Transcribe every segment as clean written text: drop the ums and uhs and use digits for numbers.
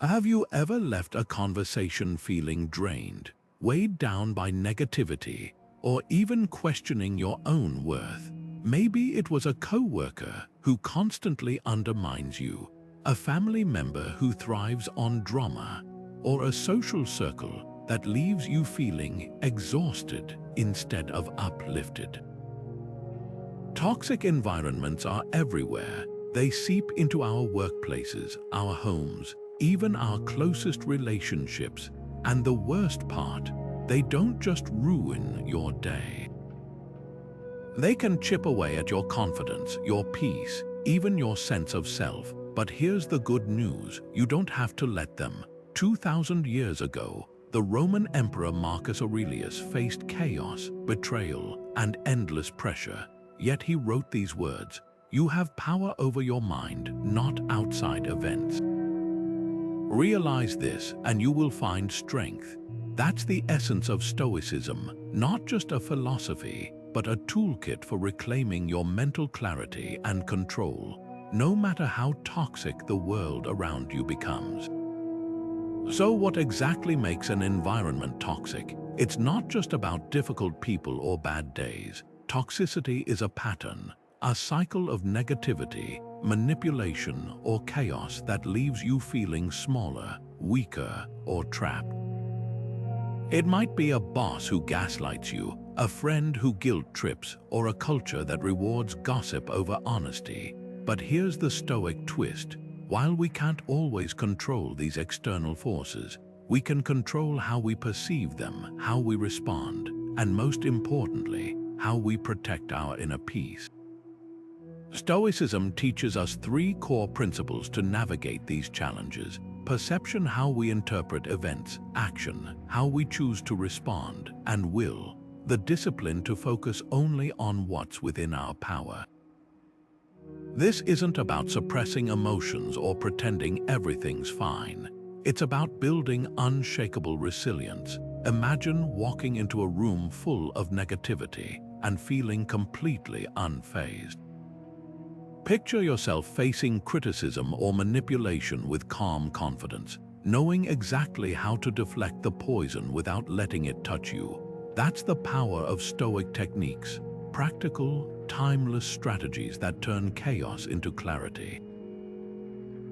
Have you ever left a conversation feeling drained, weighed down by negativity, or even questioning your own worth? Maybe it was a coworker who constantly undermines you, a family member who thrives on drama, or a social circle that leaves you feeling exhausted instead of uplifted. Toxic environments are everywhere. They seep into our workplaces, our homes, even our closest relationships. And the worst part, they don't just ruin your day. They can chip away at your confidence, your peace, even your sense of self. But here's the good news, you don't have to let them. 2,000 years ago, the Roman Emperor Marcus Aurelius faced chaos, betrayal, and endless pressure. Yet he wrote these words, "You have power over your mind, not outside events." Realize this and you will find strength. That's the essence of Stoicism, not just a philosophy, but a toolkit for reclaiming your mental clarity and control, no matter how toxic the world around you becomes. So what exactly makes an environment toxic? It's not just about difficult people or bad days. Toxicity is a pattern, a cycle of negativity, manipulation, or chaos that leaves you feeling smaller, weaker, or trapped. It might be a boss who gaslights you, a friend who guilt trips, or a culture that rewards gossip over honesty. But here's the Stoic twist. While we can't always control these external forces, we can control how we perceive them, how we respond, and most importantly, how we protect our inner peace. Stoicism teaches us three core principles to navigate these challenges: perception, how we interpret events; action, how we choose to respond; and will, the discipline to focus only on what's within our power. This isn't about suppressing emotions or pretending everything's fine. It's about building unshakable resilience. Imagine walking into a room full of negativity and feeling completely unfazed. Picture yourself facing criticism or manipulation with calm confidence, knowing exactly how to deflect the poison without letting it touch you. That's the power of Stoic techniques, practical, timeless strategies that turn chaos into clarity.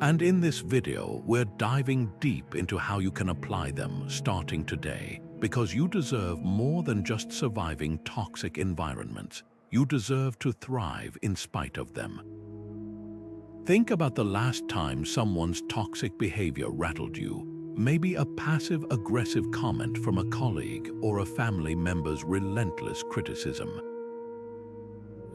And in this video, we're diving deep into how you can apply them starting today, because you deserve more than just surviving toxic environments. You deserve to thrive in spite of them. Think about the last time someone's toxic behavior rattled you. Maybe a passive-aggressive comment from a colleague or a family member's relentless criticism.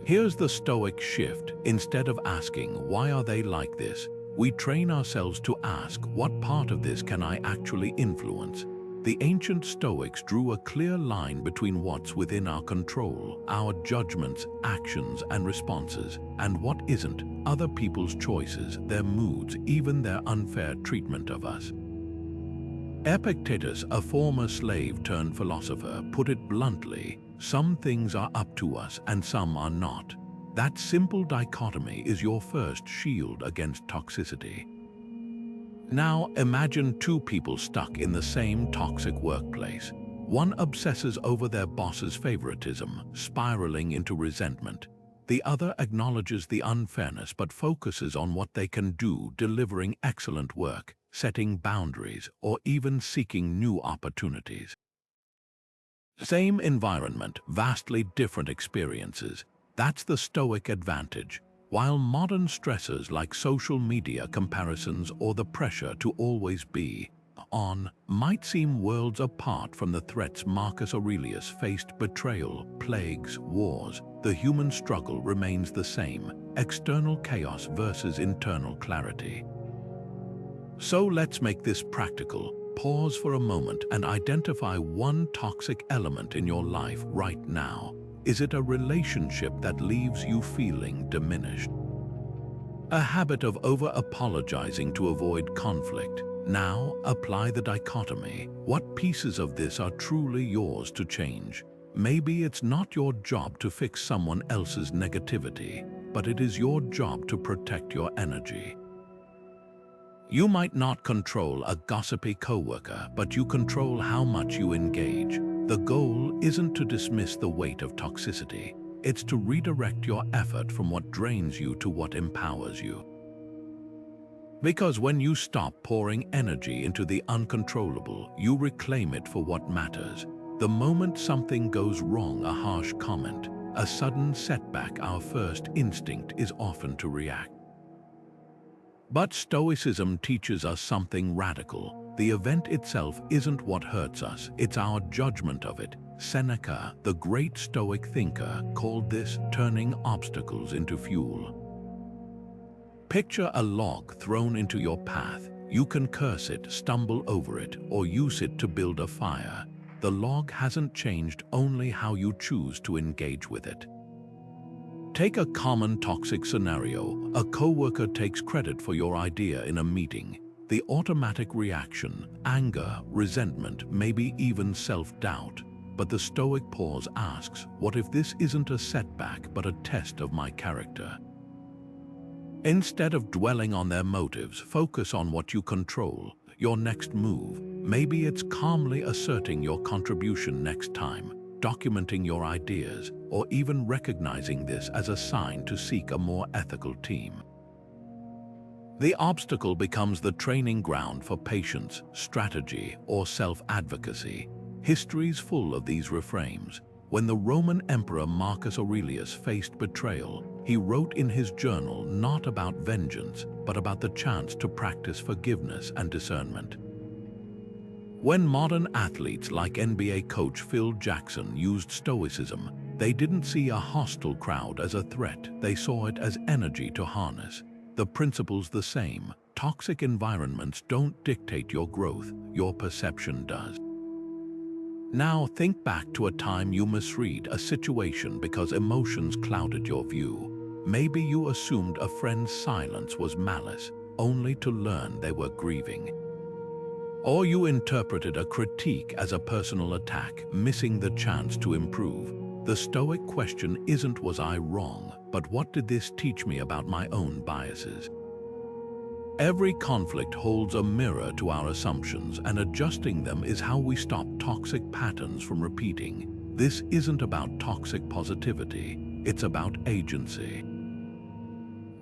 Here's the Stoic shift. Instead of asking, "Why are they like this?" we train ourselves to ask, "What part of this can I actually influence?" The ancient Stoics drew a clear line between what's within our control, our judgments, actions, and responses, and what isn't, other people's choices, their moods, even their unfair treatment of us. Epictetus, a former slave-turned-philosopher, put it bluntly, "Some things are up to us and some are not." That simple dichotomy is your first shield against toxicity. Now imagine two people stuck in the same toxic workplace. One obsesses over their boss's favoritism, spiraling into resentment. The other acknowledges the unfairness but focuses on what they can do, delivering excellent work, setting boundaries, or even seeking new opportunities. Same environment, vastly different experiences. That's the Stoic advantage. While modern stressors like social media comparisons or the pressure to always be on might seem worlds apart from the threats Marcus Aurelius faced: betrayal, plagues, wars, the human struggle remains the same: external chaos versus internal clarity. So let's make this practical. Pause for a moment and identify one toxic element in your life right now. Is it a relationship that leaves you feeling diminished? A habit of over-apologizing to avoid conflict? Now, apply the dichotomy. What pieces of this are truly yours to change? Maybe it's not your job to fix someone else's negativity, but it is your job to protect your energy. You might not control a gossipy coworker, but you control how much you engage. The goal isn't to dismiss the weight of toxicity. It's to redirect your effort from what drains you to what empowers you. Because when you stop pouring energy into the uncontrollable, you reclaim it for what matters. The moment something goes wrong, a harsh comment, a sudden setback, our first instinct is often to react. But Stoicism teaches us something radical. The event itself isn't what hurts us, it's our judgment of it. Seneca, the great Stoic thinker, called this turning obstacles into fuel. Picture a log thrown into your path. You can curse it, stumble over it, or use it to build a fire. The log hasn't changed, only how you choose to engage with it. Take a common toxic scenario. A coworker takes credit for your idea in a meeting. The automatic reaction, anger, resentment, maybe even self-doubt. But the Stoic pause asks, what if this isn't a setback but a test of my character? Instead of dwelling on their motives, focus on what you control, your next move. Maybe it's calmly asserting your contribution next time, documenting your ideas, or even recognizing this as a sign to seek a more ethical team. The obstacle becomes the training ground for patience, strategy, or self-advocacy. History's full of these reframes. When the Roman Emperor Marcus Aurelius faced betrayal, he wrote in his journal not about vengeance, but about the chance to practice forgiveness and discernment. When modern athletes like NBA coach Phil Jackson used Stoicism, they didn't see a hostile crowd as a threat, they saw it as energy to harness. The principle's the same. Toxic environments don't dictate your growth, your perception does. Now think back to a time you misread a situation because emotions clouded your view. Maybe you assumed a friend's silence was malice, only to learn they were grieving. Or you interpreted a critique as a personal attack, missing the chance to improve. The Stoic question isn't was I wrong, but what did this teach me about my own biases? Every conflict holds a mirror to our assumptions, and adjusting them is how we stop toxic patterns from repeating. This isn't about toxic positivity, it's about agency.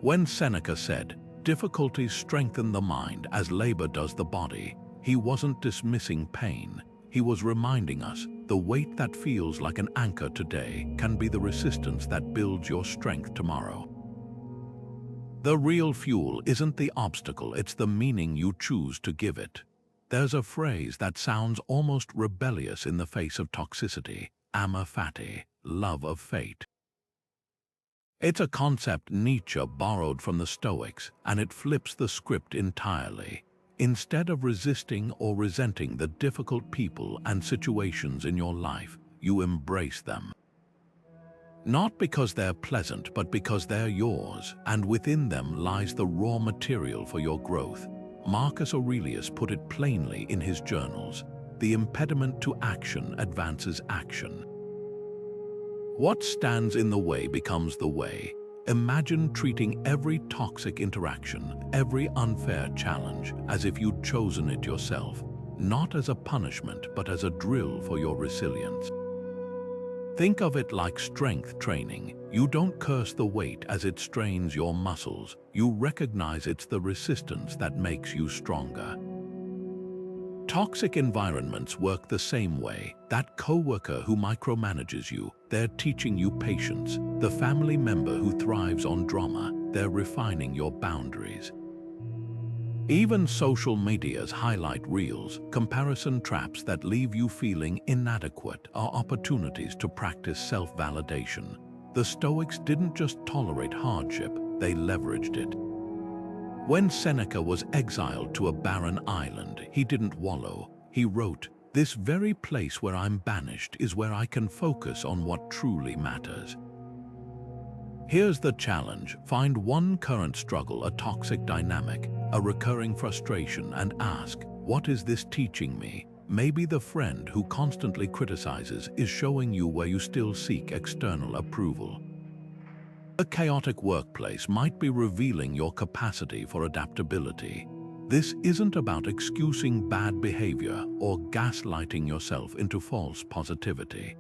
When Seneca said, "Difficulties strengthen the mind as labor does the body," he wasn't dismissing pain. He was reminding us the weight that feels like an anchor today can be the resistance that builds your strength tomorrow. The real fuel isn't the obstacle, it's the meaning you choose to give it. There's a phrase that sounds almost rebellious in the face of toxicity: amor fati, love of fate. It's a concept Nietzsche borrowed from the Stoics, and it flips the script entirely. Instead of resisting or resenting the difficult people and situations in your life, you embrace them. Not because they're pleasant, but because they're yours, and within them lies the raw material for your growth. Marcus Aurelius put it plainly in his journals: the impediment to action advances action. What stands in the way becomes the way. Imagine treating every toxic interaction, every unfair challenge, as if you'd chosen it yourself, not as a punishment, but as a drill for your resilience. Think of it like strength training. You don't curse the weight as it strains your muscles. You recognize it's the resistance that makes you stronger. Toxic environments work the same way. That coworker who micromanages you, they're teaching you patience. The family member who thrives on drama, they're refining your boundaries. Even social media's highlight reels, comparison traps that leave you feeling inadequate, are opportunities to practice self-validation. The Stoics didn't just tolerate hardship, they leveraged it. When Seneca was exiled to a barren island, he didn't wallow. He wrote, "This very place where I'm banished is where I can focus on what truly matters." Here's the challenge: find one current struggle, a toxic dynamic, a recurring frustration, and ask, what is this teaching me? Maybe the friend who constantly criticizes is showing you where you still seek external approval. A chaotic workplace might be revealing your capacity for adaptability. This isn't about excusing bad behavior or gaslighting yourself into false positivity.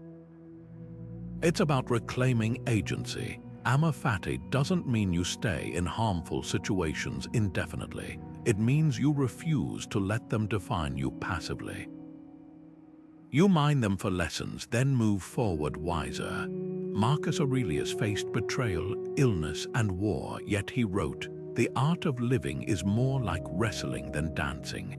It's about reclaiming agency. Amor fati doesn't mean you stay in harmful situations indefinitely. It means you refuse to let them define you passively. You mine them for lessons, then move forward wiser. Marcus Aurelius faced betrayal, illness, and war, yet he wrote, "The art of living is more like wrestling than dancing."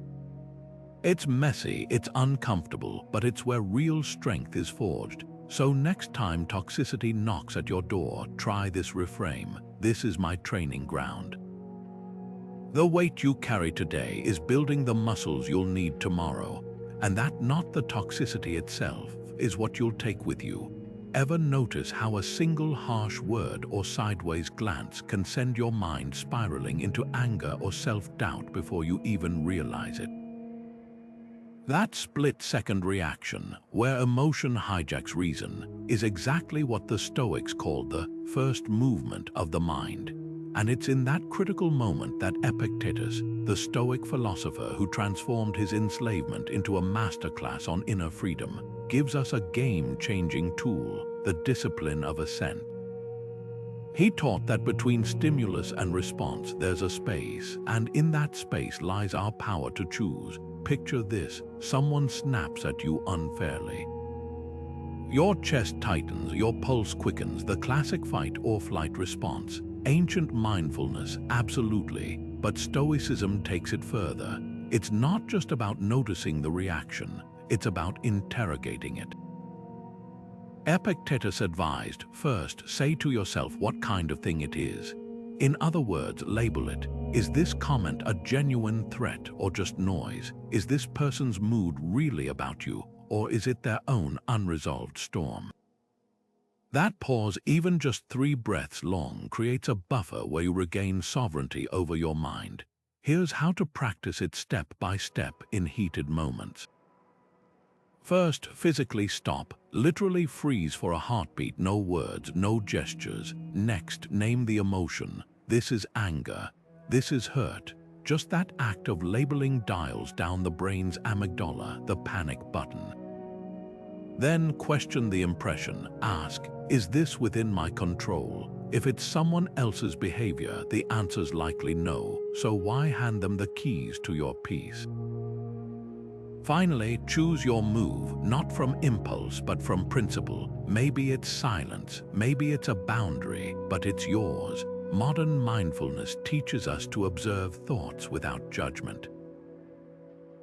It's messy, it's uncomfortable, but it's where real strength is forged. So next time toxicity knocks at your door, try this reframe. This is my training ground. The weight you carry today is building the muscles you'll need tomorrow, and that, not the toxicity itself, is what you'll take with you. Ever notice how a single harsh word or sideways glance can send your mind spiraling into anger or self-doubt before you even realize it? That split-second reaction, where emotion hijacks reason, is exactly what the Stoics called the first movement of the mind. And it's in that critical moment that Epictetus, the Stoic philosopher who transformed his enslavement into a masterclass on inner freedom, gives us a game-changing tool, the discipline of assent. He taught that between stimulus and response there's a space, and in that space lies our power to choose. Picture this: someone snaps at you unfairly. Your chest tightens, your pulse quickens, the classic fight or flight response. Ancient mindfulness, absolutely, but Stoicism takes it further. It's not just about noticing the reaction, it's about interrogating it. Epictetus advised, first, say to yourself what kind of thing it is. In other words, label it. Is this comment a genuine threat or just noise? Is this person's mood really about you, or is it their own unresolved storm? That pause, even just 3 breaths long, creates a buffer where you regain sovereignty over your mind. Here's how to practice it step by step in heated moments. First, physically stop. Literally freeze for a heartbeat, no words, no gestures. Next, name the emotion. This is anger. This is hurt. Just that act of labeling dials down the brain's amygdala, the panic button. Then question the impression. Ask, is this within my control? If it's someone else's behavior, the answer's likely no, so why hand them the keys to your peace? Finally, choose your move, not from impulse, but from principle. Maybe it's silence, maybe it's a boundary, but it's yours. Modern mindfulness teaches us to observe thoughts without judgment.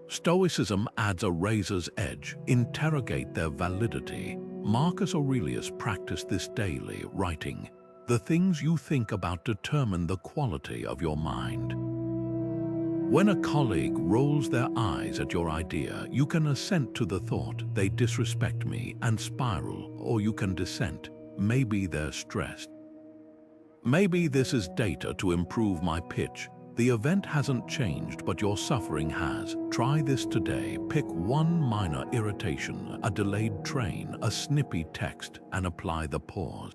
Stoicism adds a razor's edge, interrogate their validity. Marcus Aurelius practiced this daily, writing, "The things you think about determine the quality of your mind." When a colleague rolls their eyes at your idea, you can assent to the thought, "They disrespect me," and spiral, or you can dissent, "Maybe they're stressed. Maybe this is data to improve my pitch. The event hasn't changed, but your suffering has. Try this today. Pick one minor irritation, a delayed train, a snippy text, and apply the pause.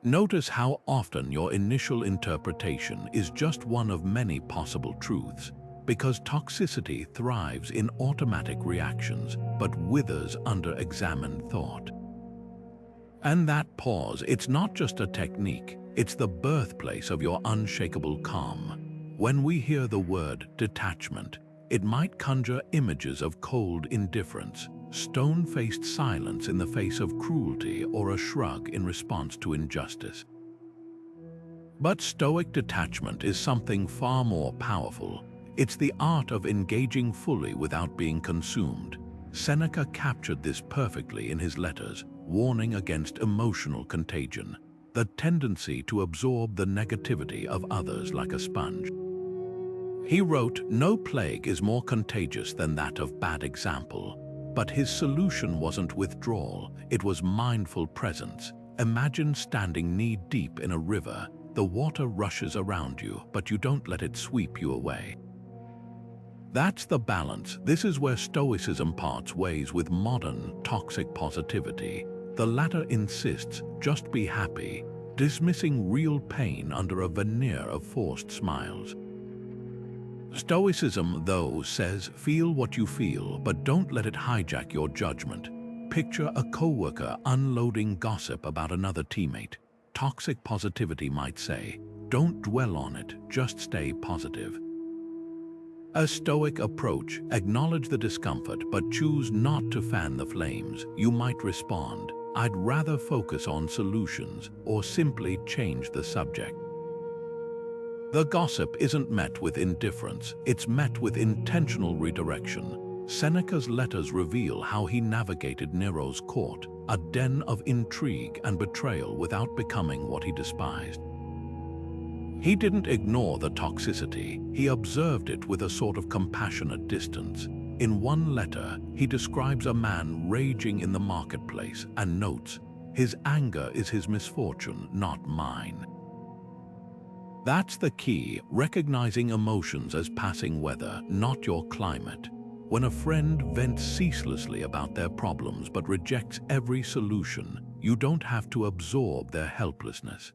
Notice how often your initial interpretation is just one of many possible truths, because toxicity thrives in automatic reactions, but withers under examined thought. And that pause, it's not just a technique, it's the birthplace of your unshakable calm. When we hear the word detachment, it might conjure images of cold indifference, stone-faced silence in the face of cruelty, or a shrug in response to injustice. But Stoic detachment is something far more powerful. It's the art of engaging fully without being consumed. Seneca captured this perfectly in his letters, warning against emotional contagion, the tendency to absorb the negativity of others like a sponge. He wrote, "No plague is more contagious than that of bad example." But his solution wasn't withdrawal, it was mindful presence. Imagine standing knee-deep in a river. The water rushes around you, but you don't let it sweep you away. That's the balance. This is where Stoicism parts ways with modern, toxic positivity. The latter insists, just be happy, dismissing real pain under a veneer of forced smiles. Stoicism, though, says feel what you feel, but don't let it hijack your judgment. Picture a coworker unloading gossip about another teammate. Toxic positivity might say, don't dwell on it, just stay positive. A Stoic approach, acknowledge the discomfort but choose not to fan the flames. You might respond, I'd rather focus on solutions, or simply change the subject. The gossip isn't met with indifference, it's met with intentional redirection. Seneca's letters reveal how he navigated Nero's court, a den of intrigue and betrayal without becoming what he despised. He didn't ignore the toxicity, he observed it with a sort of compassionate distance. In one letter, he describes a man raging in the marketplace and notes, his anger is his misfortune, not mine. That's the key, recognizing emotions as passing weather, not your climate. When a friend vents ceaselessly about their problems but rejects every solution, you don't have to absorb their helplessness.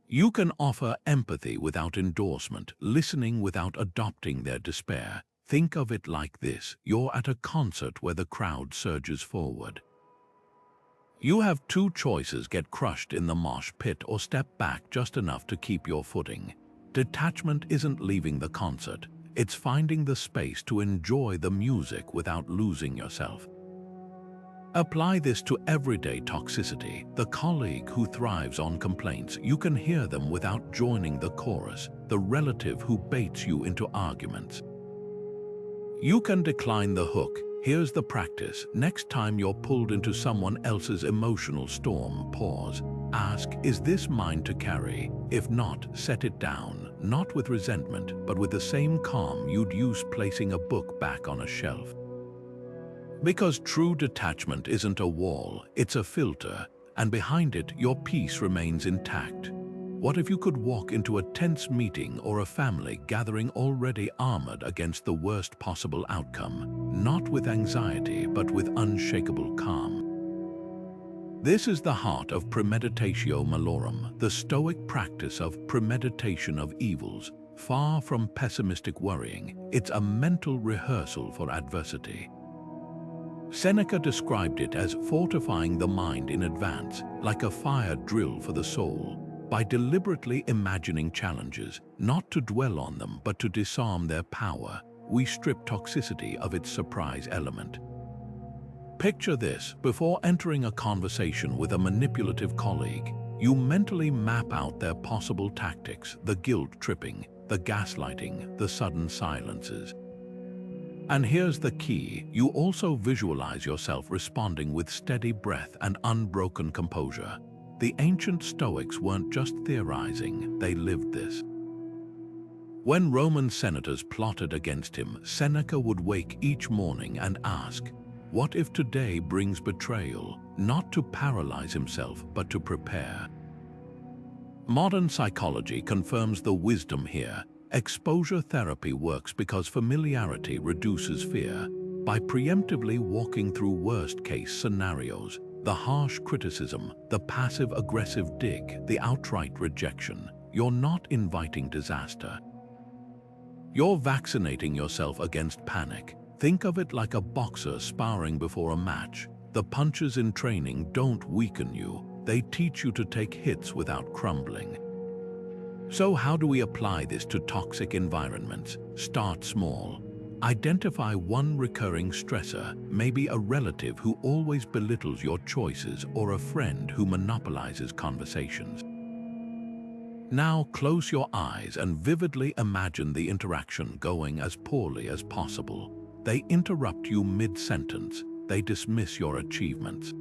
You can offer empathy without endorsement, listening without adopting their despair. Think of it like this: you're at a concert where the crowd surges forward. You have two choices: get crushed in the mosh pit or step back just enough to keep your footing. Detachment isn't leaving the concert, it's finding the space to enjoy the music without losing yourself. Apply this to everyday toxicity, the colleague who thrives on complaints. You can hear them without joining the chorus, the relative who baits you into arguments. You can decline the hook. Here's the practice. Next time you're pulled into someone else's emotional storm, pause. Ask, is this mine to carry? If not, set it down, not with resentment, but with the same calm you'd use placing a book back on a shelf. Because true detachment isn't a wall, it's a filter, and behind it, your peace remains intact. What if you could walk into a tense meeting or a family gathering already armored against the worst possible outcome, not with anxiety, but with unshakable calm? This is the heart of premeditatio malorum, the Stoic practice of premeditation of evils. Far from pessimistic worrying, it's a mental rehearsal for adversity. Seneca described it as fortifying the mind in advance, like a fire drill for the soul. By deliberately imagining challenges, not to dwell on them but to disarm their power, we strip toxicity of its surprise element. Picture this: before entering a conversation with a manipulative colleague, you mentally map out their possible tactics, the guilt-tripping, the gaslighting, the sudden silences. And here's the key: you also visualize yourself responding with steady breath and unbroken composure. The ancient Stoics weren't just theorizing, they lived this. When Roman senators plotted against him, Seneca would wake each morning and ask, what if today brings betrayal? Not to paralyze himself, but to prepare. Modern psychology confirms the wisdom here. Exposure therapy works because familiarity reduces fear. By preemptively walking through worst-case scenarios, the harsh criticism, the passive-aggressive dig, the outright rejection, you're not inviting disaster. You're vaccinating yourself against panic. Think of it like a boxer sparring before a match. The punches in training don't weaken you, they teach you to take hits without crumbling. So how do we apply this to toxic environments? Start small. Identify one recurring stressor, maybe a relative who always belittles your choices or a friend who monopolizes conversations. Now close your eyes and vividly imagine the interaction going as poorly as possible. They interrupt you mid-sentence. They dismiss your achievements.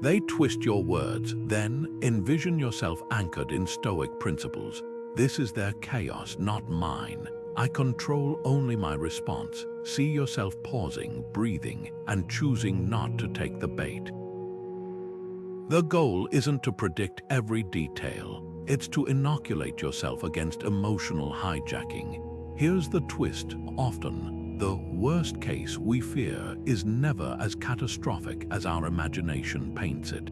They twist your words. Then envision yourself anchored in Stoic principles. This is their chaos, not mine. I control only my response. See yourself pausing, breathing, and choosing not to take the bait. The goal isn't to predict every detail. It's to inoculate yourself against emotional hijacking. Here's the twist: often, the worst case we fear is never as catastrophic as our imagination paints it.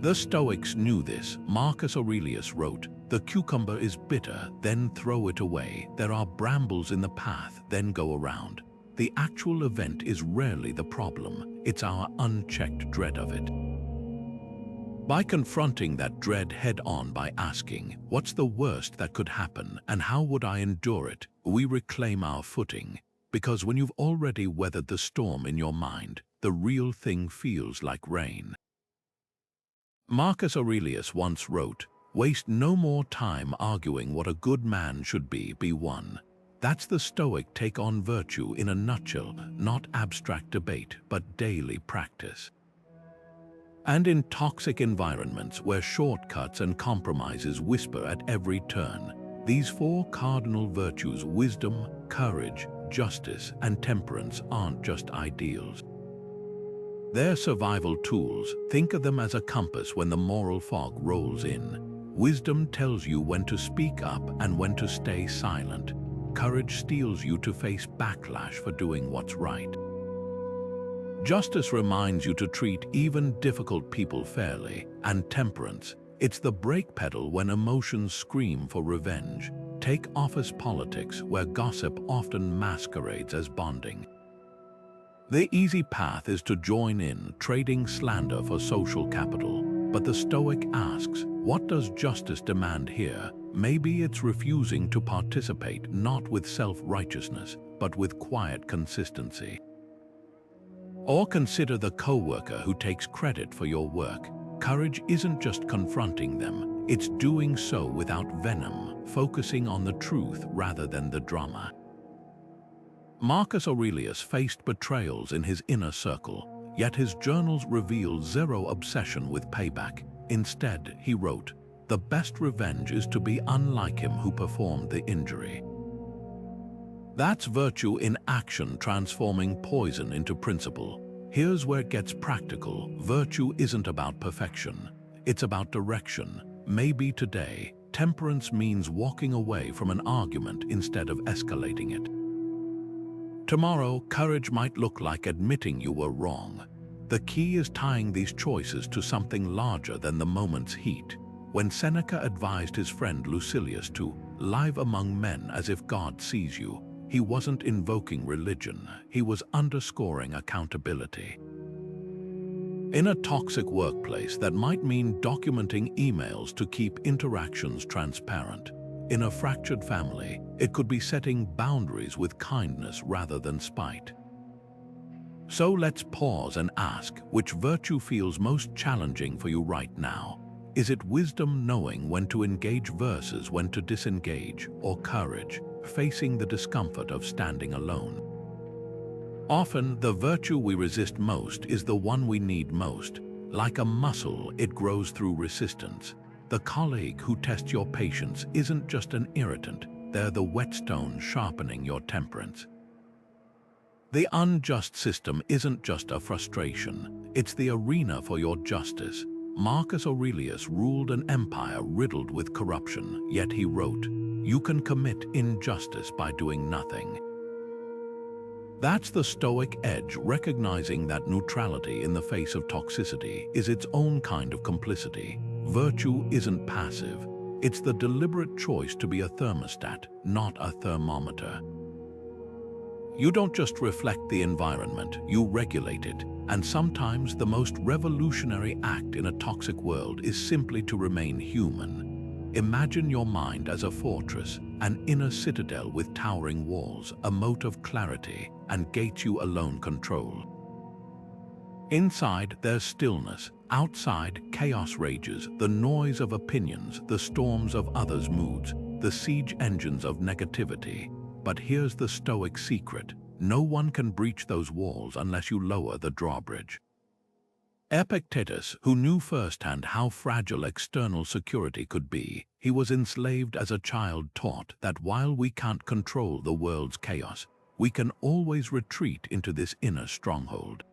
The Stoics knew this. Marcus Aurelius wrote, The cucumber is bitter, then throw it away. There are brambles in the path, then go around. The actual event is rarely the problem, it's our unchecked dread of it. By confronting that dread head-on by asking, what's the worst that could happen and how would I endure it, we reclaim our footing. Because when you've already weathered the storm in your mind, the real thing feels like rain. Marcus Aurelius once wrote, "Waste no more time arguing what a good man should be one." That's the Stoic take on virtue in a nutshell, not abstract debate, but daily practice. And in toxic environments where shortcuts and compromises whisper at every turn, these four cardinal virtues, wisdom, courage, justice, and temperance, aren't just ideals. They're survival tools. Think of them as a compass when the moral fog rolls in. Wisdom tells you when to speak up and when to stay silent. Courage steels you to face backlash for doing what's right. Justice reminds you to treat even difficult people fairly. And temperance, it's the brake pedal when emotions scream for revenge. Take office politics, where gossip often masquerades as bonding. The easy path is to join in, trading slander for social capital. But the Stoic asks, what does justice demand here? Maybe it's refusing to participate not with self-righteousness, but with quiet consistency. Or consider the coworker who takes credit for your work. Courage isn't just confronting them, it's doing so without venom, focusing on the truth rather than the drama. Marcus Aurelius faced betrayals in his inner circle, yet his journals reveal zero obsession with payback. Instead, he wrote, "The best revenge is to be unlike him who performed the injury." That's virtue in action, transforming poison into principle. Here's where it gets practical. Virtue isn't about perfection, it's about direction. Maybe today, temperance means walking away from an argument instead of escalating it. Tomorrow, courage might look like admitting you were wrong. The key is tying these choices to something larger than the moment's heat. When Seneca advised his friend Lucilius to live among men as if God sees you, he wasn't invoking religion, he was underscoring accountability. In a toxic workplace, that might mean documenting emails to keep interactions transparent. In a fractured family, it could be setting boundaries with kindness rather than spite. So let's pause and ask, which virtue feels most challenging for you right now? Is it wisdom, knowing when to engage versus when to disengage, or courage, facing the discomfort of standing alone? Often, the virtue we resist most is the one we need most. Like a muscle, it grows through resistance. The colleague who tests your patience isn't just an irritant, they're the whetstone sharpening your temperance. The unjust system isn't just a frustration, it's the arena for your justice. Marcus Aurelius ruled an empire riddled with corruption, yet he wrote, "You can commit injustice by doing nothing." That's the Stoic edge, recognizing that neutrality in the face of toxicity is its own kind of complicity. Virtue isn't passive, it's the deliberate choice to be a thermostat, not a thermometer. You don't just reflect the environment, you regulate it. And sometimes the most revolutionary act in a toxic world is simply to remain human. Imagine your mind as a fortress, an inner citadel with towering walls, a moat of clarity, and gates you alone control. Inside, there's stillness. Outside, chaos rages, the noise of opinions, the storms of others' moods, the siege engines of negativity. But here's the Stoic secret. No one can breach those walls unless you lower the drawbridge. Epictetus, who knew firsthand how fragile external security could be, he was enslaved as a child, taught that while we can't control the world's chaos, we can always retreat into this inner stronghold.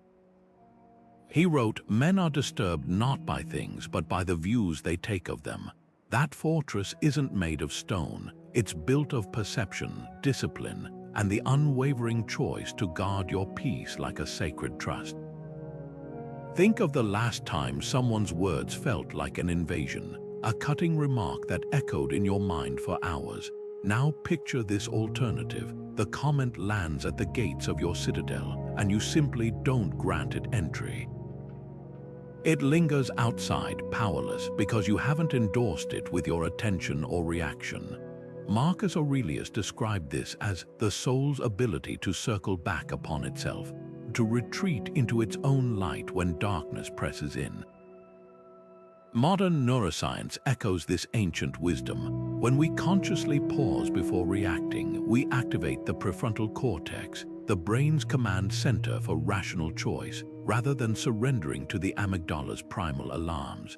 He wrote, "Men are disturbed not by things, but by the views they take of them." That fortress isn't made of stone, it's built of perception, discipline, and the unwavering choice to guard your peace like a sacred trust. Think of the last time someone's words felt like an invasion. a cutting remark that echoed in your mind for hours. Now picture this alternative. The comment lands at the gates of your citadel, and you simply don't grant it entry. It lingers outside, powerless, because you haven't endorsed it with your attention or reaction. Marcus Aurelius described this as the soul's ability to circle back upon itself, to retreat into its own light when darkness presses in. Modern neuroscience echoes this ancient wisdom. When we consciously pause before reacting, we activate the prefrontal cortex, the brain's command center for rational choice, rather than surrendering to the amygdala's primal alarms.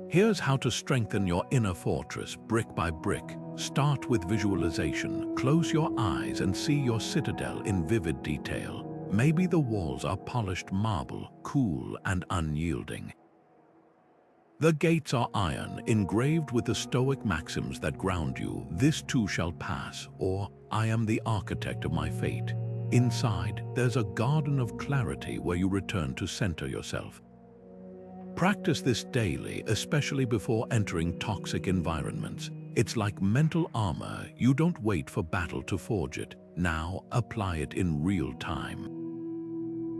Here's how to strengthen your inner fortress brick by brick. Start with visualization. Close your eyes and see your citadel in vivid detail. Maybe the walls are polished marble, cool and unyielding. The gates are iron, engraved with the Stoic maxims that ground you. This too shall pass, or I am the architect of my fate. Inside, there's a garden of clarity where you return to center yourself. Practice this daily, especially before entering toxic environments. It's like mental armor. You don't wait for battle to forge it. Now, apply it in real time.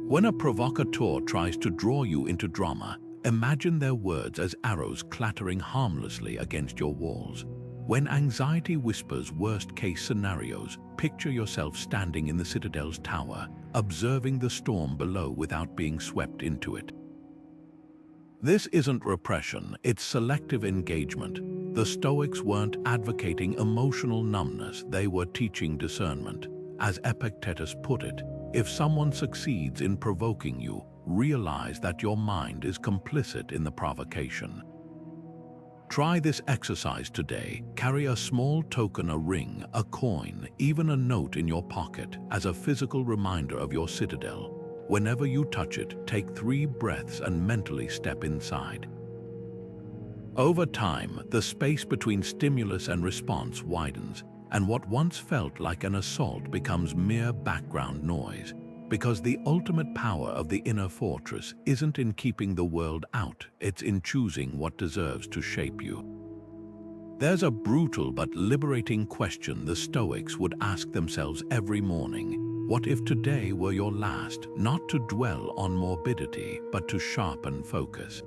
When a provocateur tries to draw you into drama, imagine their words as arrows clattering harmlessly against your walls. When anxiety whispers worst-case scenarios, picture yourself standing in the citadel's tower, observing the storm below without being swept into it. This isn't repression, it's selective engagement. The Stoics weren't advocating emotional numbness, they were teaching discernment. As Epictetus put it, if someone succeeds in provoking you, realize that your mind is complicit in the provocation. Try this exercise today. Carry a small token, a ring, a coin, even a note in your pocket as a physical reminder of your citadel. Whenever you touch it, take 3 breaths and mentally step inside. Over time, the space between stimulus and response widens, and what once felt like an assault becomes mere background noise, because the ultimate power of the inner fortress isn't in keeping the world out, it's in choosing what deserves to shape you. There's a brutal but liberating question the Stoics would ask themselves every morning. What if today were your last, not to dwell on morbidity, but to sharpen focus?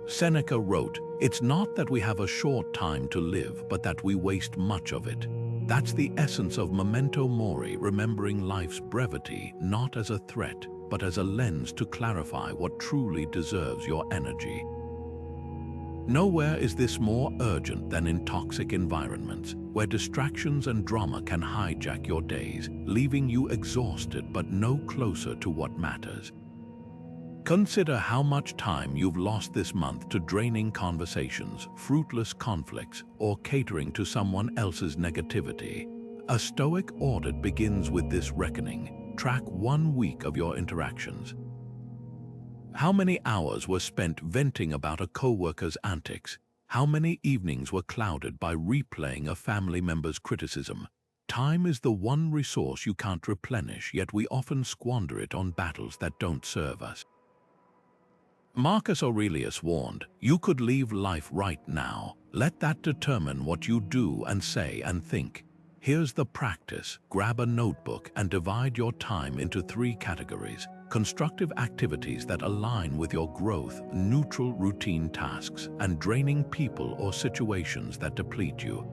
Seneca wrote, "It's not that we have a short time to live, but that we waste much of it." That's the essence of Memento Mori, remembering life's brevity, not as a threat, but as a lens to clarify what truly deserves your energy. Nowhere is this more urgent than in toxic environments, where distractions and drama can hijack your days, leaving you exhausted but no closer to what matters. Consider how much time you've lost this month to draining conversations, fruitless conflicts, or catering to someone else's negativity. A Stoic audit begins with this reckoning. Track 1 week of your interactions. How many hours were spent venting about a co-worker's antics? How many evenings were clouded by replaying a family member's criticism? Time is the one resource you can't replenish, yet we often squander it on battles that don't serve us. Marcus Aurelius warned, "You could leave life right now. Let that determine what you do and say and think." Here's the practice. Grab a notebook and divide your time into 3 categories. Constructive activities that align with your growth, neutral routine tasks, and draining people or situations that deplete you.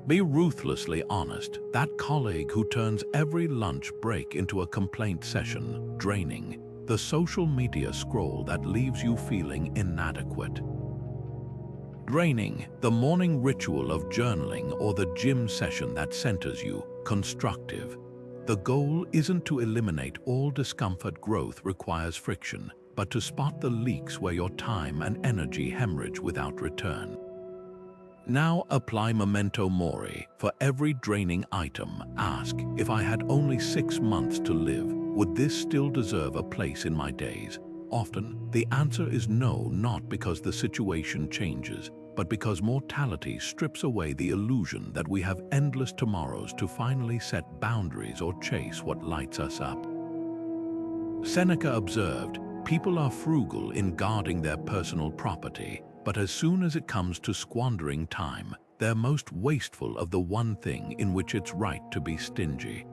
Be ruthlessly honest. That colleague who turns every lunch break into a complaint session, draining. The social media scroll that leaves you feeling inadequate. Draining, the morning ritual of journaling or the gym session that centers you, constructive. The goal isn't to eliminate all discomfort. Growth requires friction, but to spot the leaks where your time and energy hemorrhage without return. Now apply Memento Mori. For every draining item, ask, if I had only 6 months to live, would this still deserve a place in my days? Often, the answer is no, not because the situation changes, but because mortality strips away the illusion that we have endless tomorrows to finally set boundaries or chase what lights us up. Seneca observed, people are frugal in guarding their personal property, but as soon as it comes to squandering time, they're most wasteful of the one thing in which it's right to be stingy.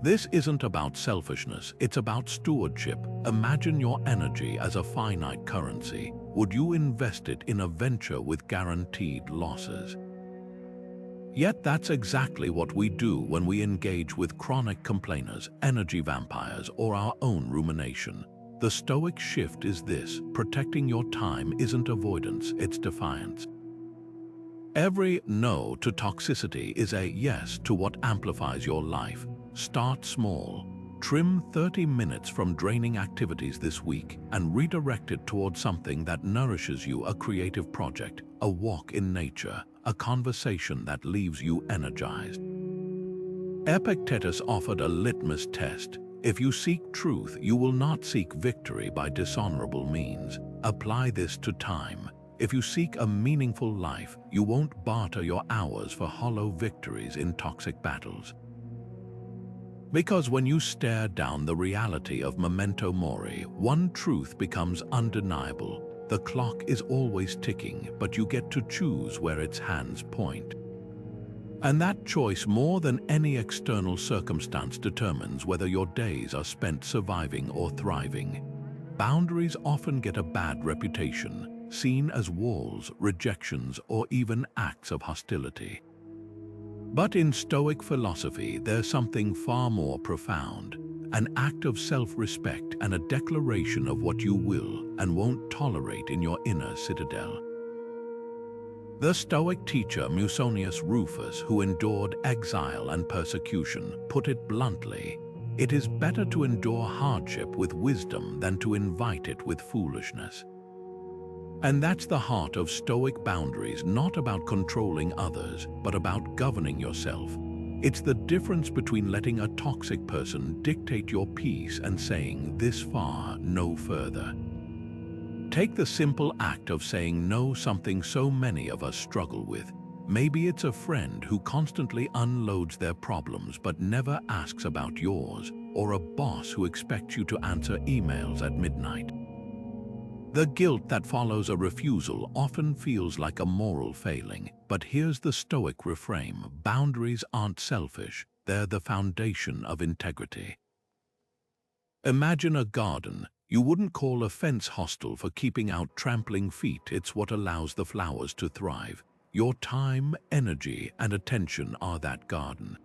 This isn't about selfishness, it's about stewardship. Imagine your energy as a finite currency. Would you invest it in a venture with guaranteed losses? Yet that's exactly what we do when we engage with chronic complainers, energy vampires, or our own rumination. The Stoic shift is this: protecting your time isn't avoidance, it's defiance. Every no to toxicity is a yes to what amplifies your life. Start small. Trim 30 minutes from draining activities this week and redirect it towards something that nourishes you: a creative project, a walk in nature, a conversation that leaves you energized. Epictetus offered a litmus test. If you seek truth, you will not seek victory by dishonorable means. Apply this to time. If you seek a meaningful life, you won't barter your hours for hollow victories in toxic battles. Because when you stare down the reality of Memento Mori, one truth becomes undeniable. The clock is always ticking, but you get to choose where its hands point. And that choice, more than any external circumstance, determines whether your days are spent surviving or thriving. Boundaries often get a bad reputation, seen as walls, rejections, or even acts of hostility. But in Stoic philosophy, there's something far more profound, an act of self-respect and a declaration of what you will and won't tolerate in your inner citadel. The Stoic teacher Musonius Rufus, who endured exile and persecution, put it bluntly: it is better to endure hardship with wisdom than to invite it with foolishness. And that's the heart of Stoic boundaries, not about controlling others, but about governing yourself. It's the difference between letting a toxic person dictate your peace and saying, "This far, no further." Take the simple act of saying no, something so many of us struggle with. Maybe it's a friend who constantly unloads their problems but never asks about yours, or a boss who expects you to answer emails at midnight. The guilt that follows a refusal often feels like a moral failing, but here's the Stoic reframe: boundaries aren't selfish, they're the foundation of integrity. Imagine a garden. You wouldn't call a fence hostile for keeping out trampling feet. It's what allows the flowers to thrive. Your time, energy, and attention are that garden.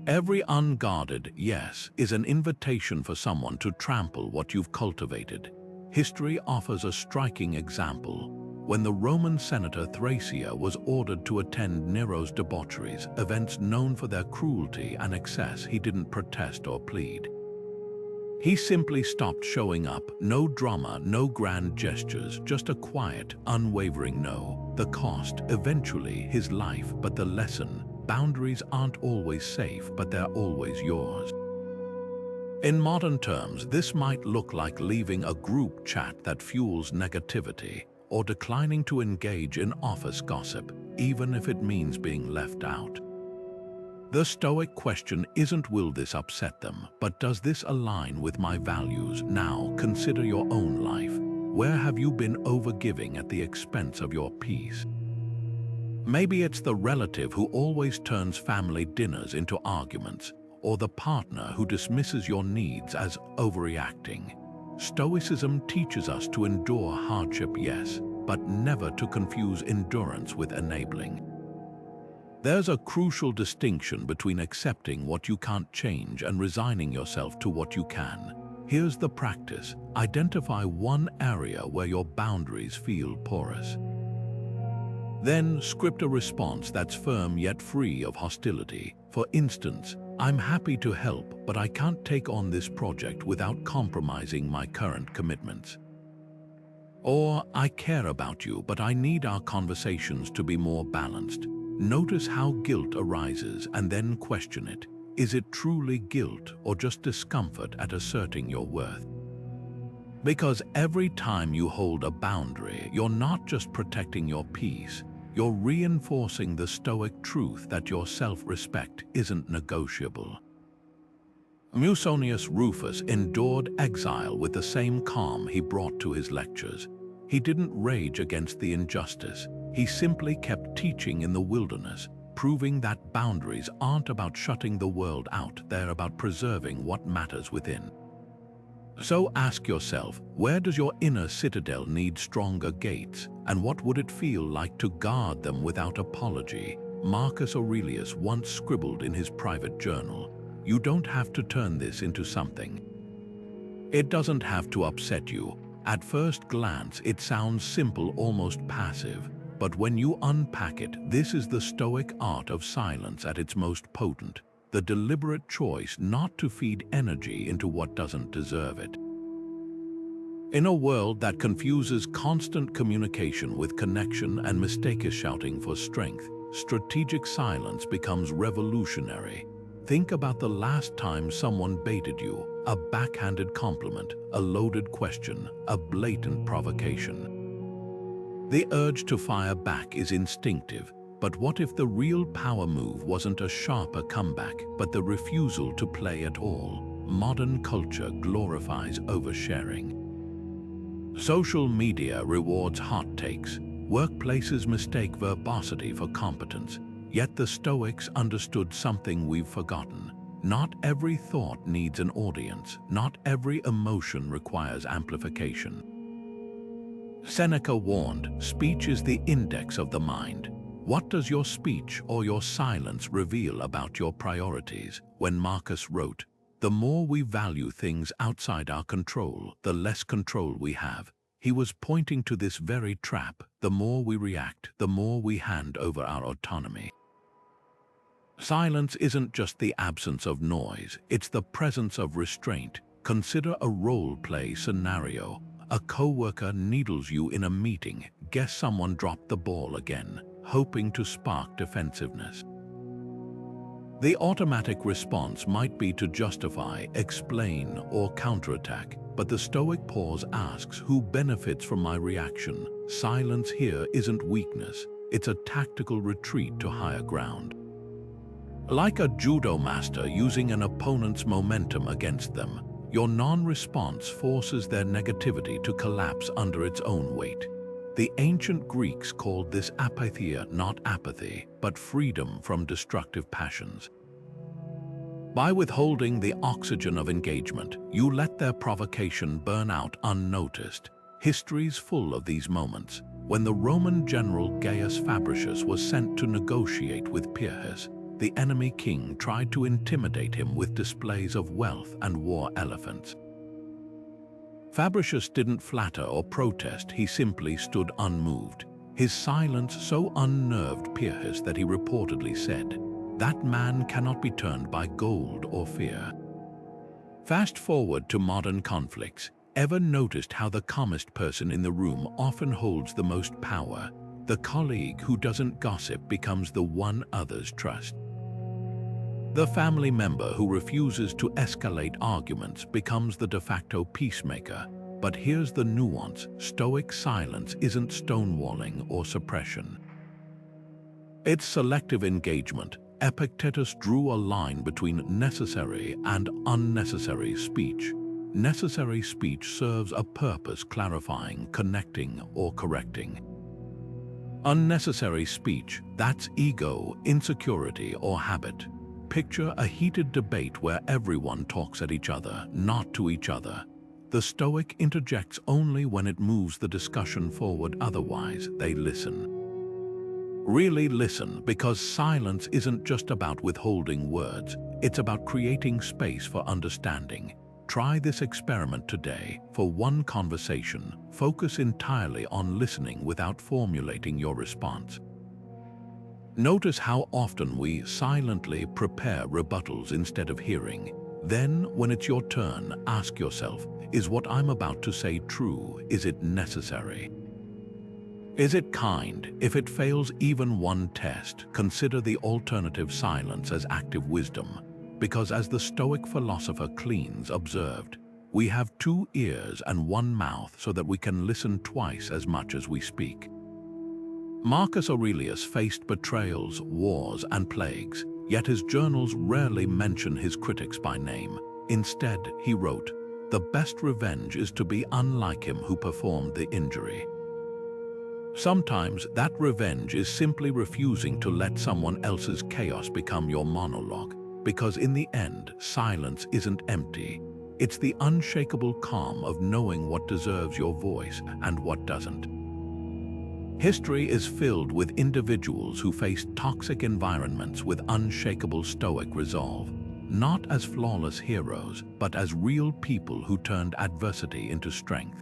Every unguarded yes is an invitation for someone to trample what you've cultivated. History offers a striking example. When the Roman senator Thrasea was ordered to attend Nero's debaucheries, events known for their cruelty and excess, he didn't protest or plead. He simply stopped showing up. No drama, no grand gestures, just a quiet, unwavering no. The cost, eventually, his life, but the lesson: boundaries aren't always safe, but they're always yours. In modern terms, this might look like leaving a group chat that fuels negativity, or declining to engage in office gossip, even if it means being left out. The Stoic question isn't, will this upset them, but does this align with my values? Now, consider your own life. Where have you been overgiving at the expense of your peace? Maybe it's the relative who always turns family dinners into arguments, or the partner who dismisses your needs as overreacting. Stoicism teaches us to endure hardship, yes, but never to confuse endurance with enabling. There's a crucial distinction between accepting what you can't change and resigning yourself to what you can. Here's the practice: identify one area where your boundaries feel porous. Then script a response that's firm yet free of hostility. For instance, "I'm happy to help, but I can't take on this project without compromising my current commitments." Or, "I care about you, but I need our conversations to be more balanced." Notice how guilt arises and then question it. Is it truly guilt or just discomfort at asserting your worth? Because every time you hold a boundary, you're not just protecting your peace, you're reinforcing the Stoic truth that your self-respect isn't negotiable. Musonius Rufus endured exile with the same calm he brought to his lectures. He didn't rage against the injustice. He simply kept teaching in the wilderness, proving that boundaries aren't about shutting the world out, they're about preserving what matters within. So ask yourself, where does your inner citadel need stronger gates, and what would it feel like to guard them without apology? Marcus Aurelius once scribbled in his private journal, "You don't have to turn this into something. It doesn't have to upset you. At first glance, it sounds simple, almost passive. But when you unpack it, this is the Stoic art of silence at its most potent, the deliberate choice not to feed energy into what doesn't deserve it." In a world that confuses constant communication with connection and mistakes shouting for strength, strategic silence becomes revolutionary. Think about the last time someone baited you, a backhanded compliment, a loaded question, a blatant provocation. The urge to fire back is instinctive, but what if the real power move wasn't a sharper comeback, but the refusal to play at all? Modern culture glorifies oversharing. Social media rewards hot takes. Workplaces mistake verbosity for competence. Yet the Stoics understood something we've forgotten. Not every thought needs an audience. Not every emotion requires amplification. Seneca warned, speech is the index of the mind. What does your speech or your silence reveal about your priorities? When Marcus wrote, "The more we value things outside our control, the less control we have," he was pointing to this very trap. The more we react, the more we hand over our autonomy. Silence isn't just the absence of noise, it's the presence of restraint. Consider a role-play scenario. A coworker needles you in a meeting. Guess someone dropped the ball again, hoping to spark defensiveness. The automatic response might be to justify, explain, or counterattack, but the Stoic pause asks, who benefits from my reaction? Silence here isn't weakness, it's a tactical retreat to higher ground. Like a judo master using an opponent's momentum against them, your non-response forces their negativity to collapse under its own weight. The ancient Greeks called this apatheia, not apathy, but freedom from destructive passions. By withholding the oxygen of engagement, you let their provocation burn out unnoticed. History's full of these moments. When the Roman general Gaius Fabricius was sent to negotiate with Pyrrhus, the enemy king tried to intimidate him with displays of wealth and war elephants. Fabricius didn't flatter or protest, he simply stood unmoved. His silence so unnerved Pyrrhus that he reportedly said, "That man cannot be turned by gold or fear." Fast forward to modern conflicts. Ever noticed how the calmest person in the room often holds the most power? The colleague who doesn't gossip becomes the one others trust. The family member who refuses to escalate arguments becomes the de facto peacemaker. But here's the nuance: Stoic silence isn't stonewalling or suppression. It's selective engagement. Epictetus drew a line between necessary and unnecessary speech. Necessary speech serves a purpose, clarifying, connecting, or correcting. Unnecessary speech, that's ego, insecurity, or habit. Picture a heated debate where everyone talks at each other, not to each other. The Stoic interjects only when it moves the discussion forward, otherwise they listen. Really listen, because silence isn't just about withholding words, it's about creating space for understanding. Try this experiment today. For one conversation, focus entirely on listening without formulating your response. Notice how often we silently prepare rebuttals instead of hearing. Then, when it's your turn, ask yourself, is what I'm about to say true? Is it necessary? Is it kind? If it fails even one test, consider the alternative silence as active wisdom. Because as the Stoic philosopher Cleans observed, we have 2 ears and 1 mouth so that we can listen twice as much as we speak. Marcus Aurelius faced betrayals, wars, and plagues, yet his journals rarely mention his critics by name. Instead, he wrote, "The best revenge is to be unlike him who performed the injury." Sometimes that revenge is simply refusing to let someone else's chaos become your monologue, because in the end, silence isn't empty. It's the unshakable calm of knowing what deserves your voice and what doesn't. History is filled with individuals who faced toxic environments with unshakable stoic resolve, not as flawless heroes, but as real people who turned adversity into strength.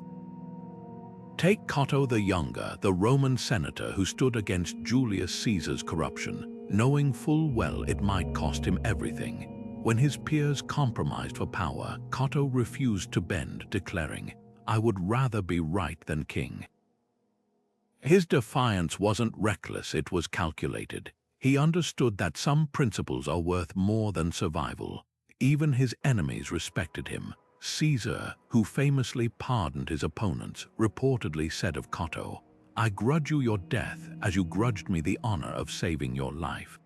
Take Cato the Younger, the Roman senator who stood against Julius Caesar's corruption, knowing full well it might cost him everything. When his peers compromised for power, Cato refused to bend, declaring, "I would rather be right than king." His defiance wasn't reckless, it was calculated. He understood that some principles are worth more than survival. Even his enemies respected him. Caesar, who famously pardoned his opponents, reportedly said of Cato, "I grudge you your death as you grudged me the honor of saving your life."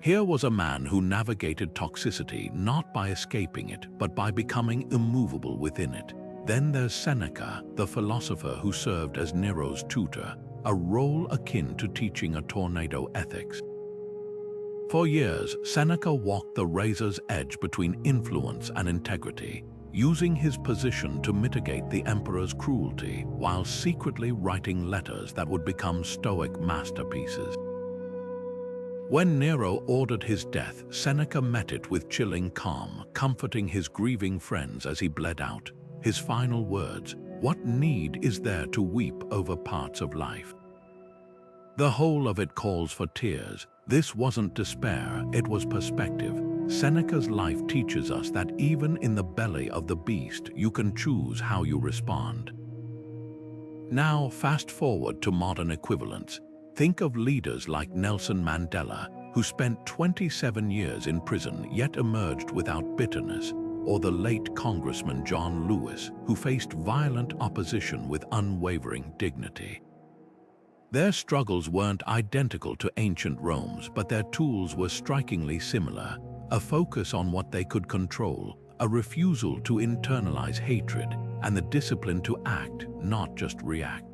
Here was a man who navigated toxicity not by escaping it, but by becoming immovable within it. Then there's Seneca, the philosopher who served as Nero's tutor, a role akin to teaching a tornado ethics. For years, Seneca walked the razor's edge between influence and integrity, using his position to mitigate the emperor's cruelty while secretly writing letters that would become Stoic masterpieces. When Nero ordered his death, Seneca met it with chilling calm, comforting his grieving friends as he bled out. His final words, "What need is there to weep over parts of life?" The whole of it calls for tears. This wasn't despair, it was perspective. Seneca's life teaches us that even in the belly of the beast, you can choose how you respond. Now, fast forward to modern equivalents. Think of leaders like Nelson Mandela, who spent 27 years in prison yet emerged without bitterness, or the late Congressman John Lewis, who faced violent opposition with unwavering dignity. Their struggles weren't identical to ancient Rome's, but their tools were strikingly similar: a focus on what they could control, a refusal to internalize hatred, and the discipline to act, not just react.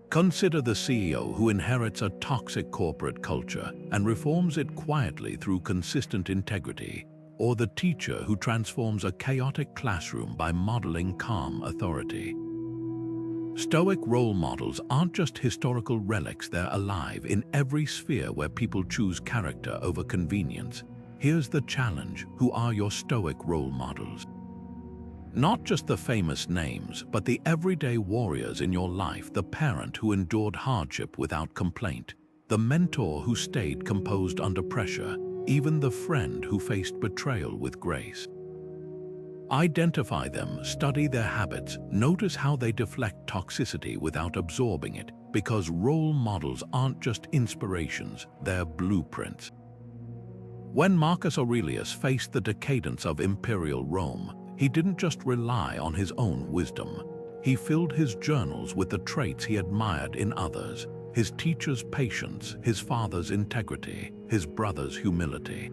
Consider the CEO who inherits a toxic corporate culture and reforms it quietly through consistent integrity, or the teacher who transforms a chaotic classroom by modeling calm authority. Stoic role models aren't just historical relics, they're alive in every sphere where people choose character over convenience. Here's the challenge: who are your Stoic role models? Not just the famous names, but the everyday warriors in your life, the parent who endured hardship without complaint, the mentor who stayed composed under pressure, even the friend who faced betrayal with grace. Identify them, study their habits, notice how they deflect toxicity without absorbing it, because role models aren't just inspirations, they're blueprints. When Marcus Aurelius faced the decadence of imperial Rome, he didn't just rely on his own wisdom. He filled his journals with the traits he admired in others: his teacher's patience, his father's integrity, his brother's humility.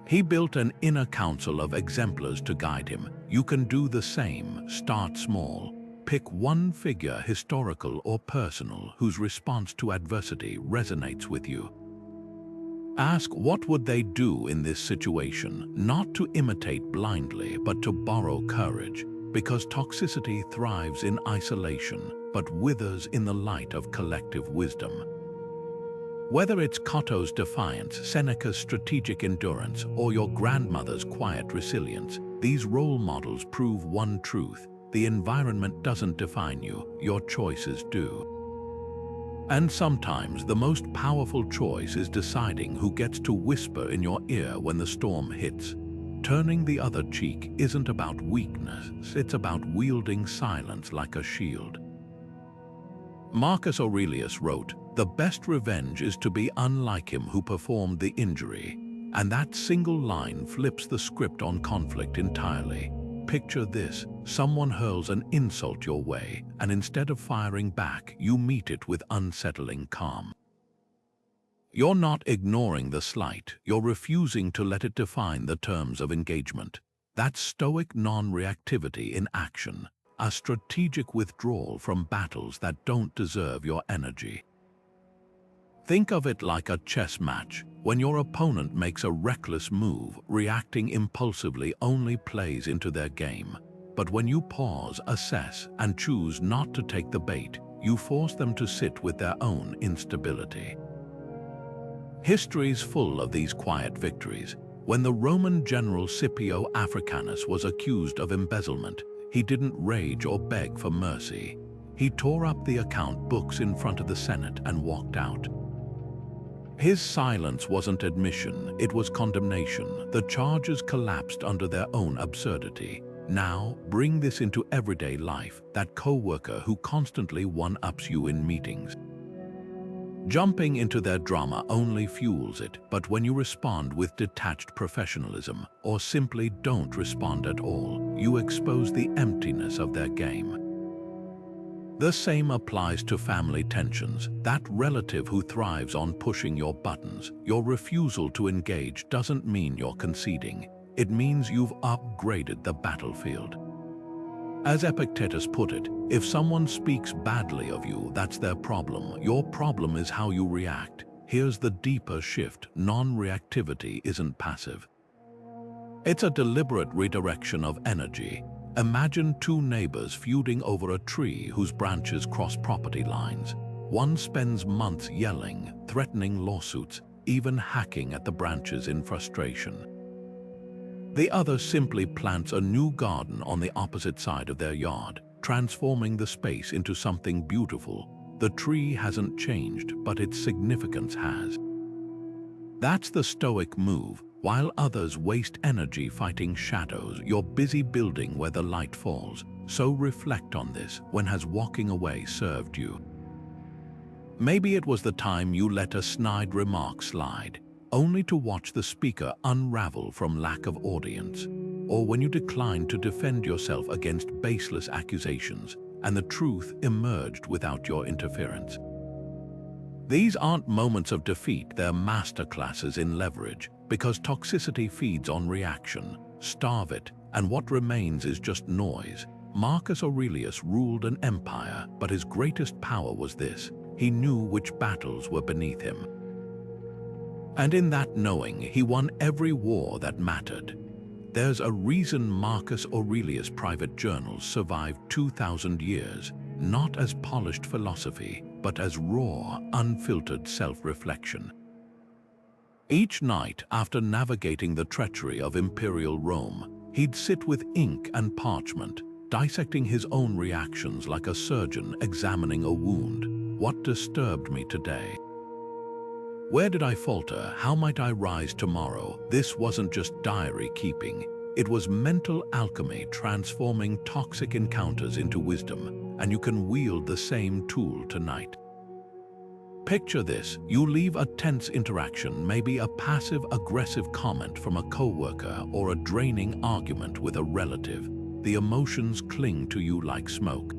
He built an inner council of exemplars to guide him. You can do the same. Start small. Pick one figure, historical or personal, whose response to adversity resonates with you. Ask, what would they do in this situation? Not to imitate blindly, but to borrow courage, because toxicity thrives in isolation, but withers in the light of collective wisdom. Whether it's Cato's defiance, Seneca's strategic endurance, or your grandmother's quiet resilience, these role models prove one truth: the environment doesn't define you, your choices do. And sometimes the most powerful choice is deciding who gets to whisper in your ear when the storm hits. Turning the other cheek isn't about weakness, it's about wielding silence like a shield. Marcus Aurelius wrote, "The best revenge is to be unlike him who performed the injury," and that single line flips the script on conflict entirely. Picture this: someone hurls an insult your way, and instead of firing back, you meet it with unsettling calm. You're not ignoring the slight, you're refusing to let it define the terms of engagement. That's Stoic non-reactivity in action. a strategic withdrawal from battles that don't deserve your energy. Think of it like a chess match. When your opponent makes a reckless move, reacting impulsively only plays into their game. But when you pause, assess, and choose not to take the bait, you force them to sit with their own instability. History's full of these quiet victories. When the Roman general Scipio Africanus was accused of embezzlement, he didn't rage or beg for mercy. He tore up the account books in front of the Senate and walked out. His silence wasn't admission, it was condemnation. The charges collapsed under their own absurdity. Now, bring this into everyday life, that co-worker who constantly one-ups you in meetings. Jumping into their drama only fuels it, but when you respond with detached professionalism, or simply don't respond at all, you expose the emptiness of their game. The same applies to family tensions. That relative who thrives on pushing your buttons. Your refusal to engage doesn't mean you're conceding. It means you've upgraded the battlefield. As Epictetus put it, if someone speaks badly of you, that's their problem. Your problem is how you react. Here's the deeper shift. Non-reactivity isn't passive. It's a deliberate redirection of energy. Imagine two neighbors feuding over a tree whose branches cross property lines. One spends months yelling, threatening lawsuits, even hacking at the branches in frustration. The other simply plants a new garden on the opposite side of their yard, transforming the space into something beautiful. The tree hasn't changed, but its significance has. That's the Stoic move. While others waste energy fighting shadows, you're busy building where the light falls. So reflect on this. When has walking away served you? Maybe it was the time you let a snide remark slide, only to watch the speaker unravel from lack of audience. Or when you declined to defend yourself against baseless accusations, and the truth emerged without your interference. These aren't moments of defeat, they're masterclasses in leverage, because toxicity feeds on reaction. Starve it, and what remains is just noise. Marcus Aurelius ruled an empire, but his greatest power was this: he knew which battles were beneath him. And in that knowing, he won every war that mattered. There's a reason Marcus Aurelius' private journals survived 2,000 years, not as polished philosophy, but as raw, unfiltered self-reflection. Each night, after navigating the treachery of imperial Rome, he'd sit with ink and parchment, dissecting his own reactions like a surgeon examining a wound. What disturbed me today? Where did I falter? How might I rise tomorrow? This wasn't just diary keeping. It was mental alchemy, transforming toxic encounters into wisdom, and you can wield the same tool tonight. Picture this: you leave a tense interaction, maybe a passive-aggressive comment from a coworker or a draining argument with a relative. The emotions cling to you like smoke.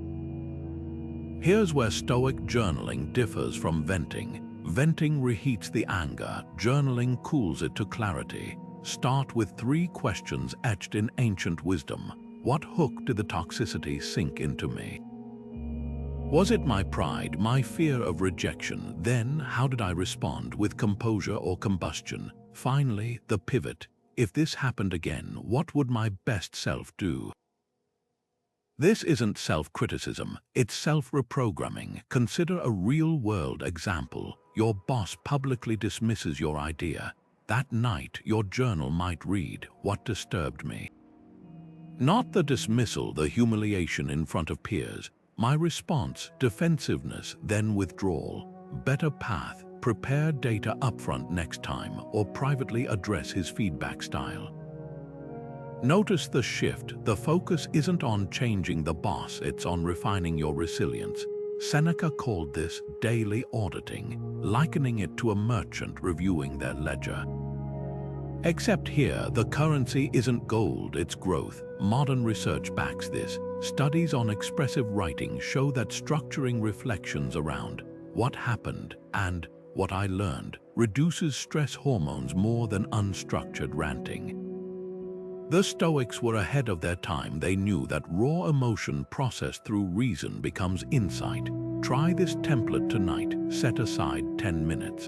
Here's where Stoic journaling differs from venting. Venting reheats the anger, journaling cools it to clarity. Start with 3 questions etched in ancient wisdom. What hook did the toxicity sink into me? Was it my pride, my fear of rejection? Then, how did I respond, with composure or combustion? Finally, the pivot. If this happened again, what would my best self do? This isn't self-criticism, it's self-reprogramming. Consider a real-world example. Your boss publicly dismisses your idea. That night, your journal might read, "What disturbed me?" Not the dismissal, the humiliation in front of peers. My response: defensiveness, then withdrawal. Better path: prepare data upfront next time, or privately address his feedback style. Notice the shift. The focus isn't on changing the boss, it's on refining your resilience. Seneca called this daily auditing, likening it to a merchant reviewing their ledger. Except here, the currency isn't gold, it's growth. Modern research backs this. Studies on expressive writing show that structuring reflections around what happened and what I learned reduces stress hormones more than unstructured ranting. The Stoics were ahead of their time. They knew that raw emotion processed through reason becomes insight. Try this template tonight. Set aside 10 minutes.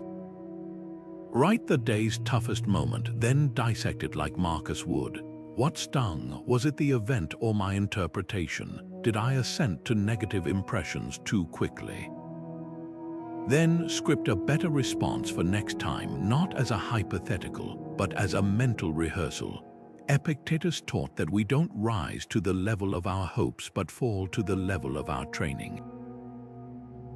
Write the day's toughest moment, then dissect it like Marcus would. What stung? Was it the event or my interpretation? Did I assent to negative impressions too quickly? Then script a better response for next time, not as a hypothetical, but as a mental rehearsal. Epictetus taught that we don't rise to the level of our hopes, but fall to the level of our training.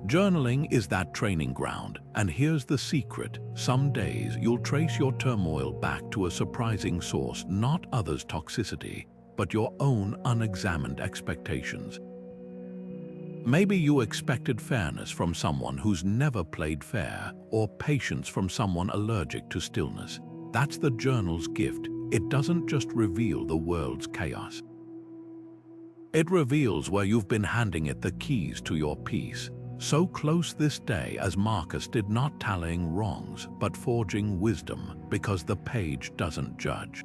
Journaling is that training ground, and here's the secret. Some days you'll trace your turmoil back to a surprising source, not others' toxicity, but your own unexamined expectations. Maybe you expected fairness from someone who's never played fair, or patience from someone allergic to stillness. That's the journal's gift. It doesn't just reveal the world's chaos. It reveals where you've been handing it the keys to your peace. So close this day as Marcus did, not tallying wrongs, but forging wisdom, because the page doesn't judge.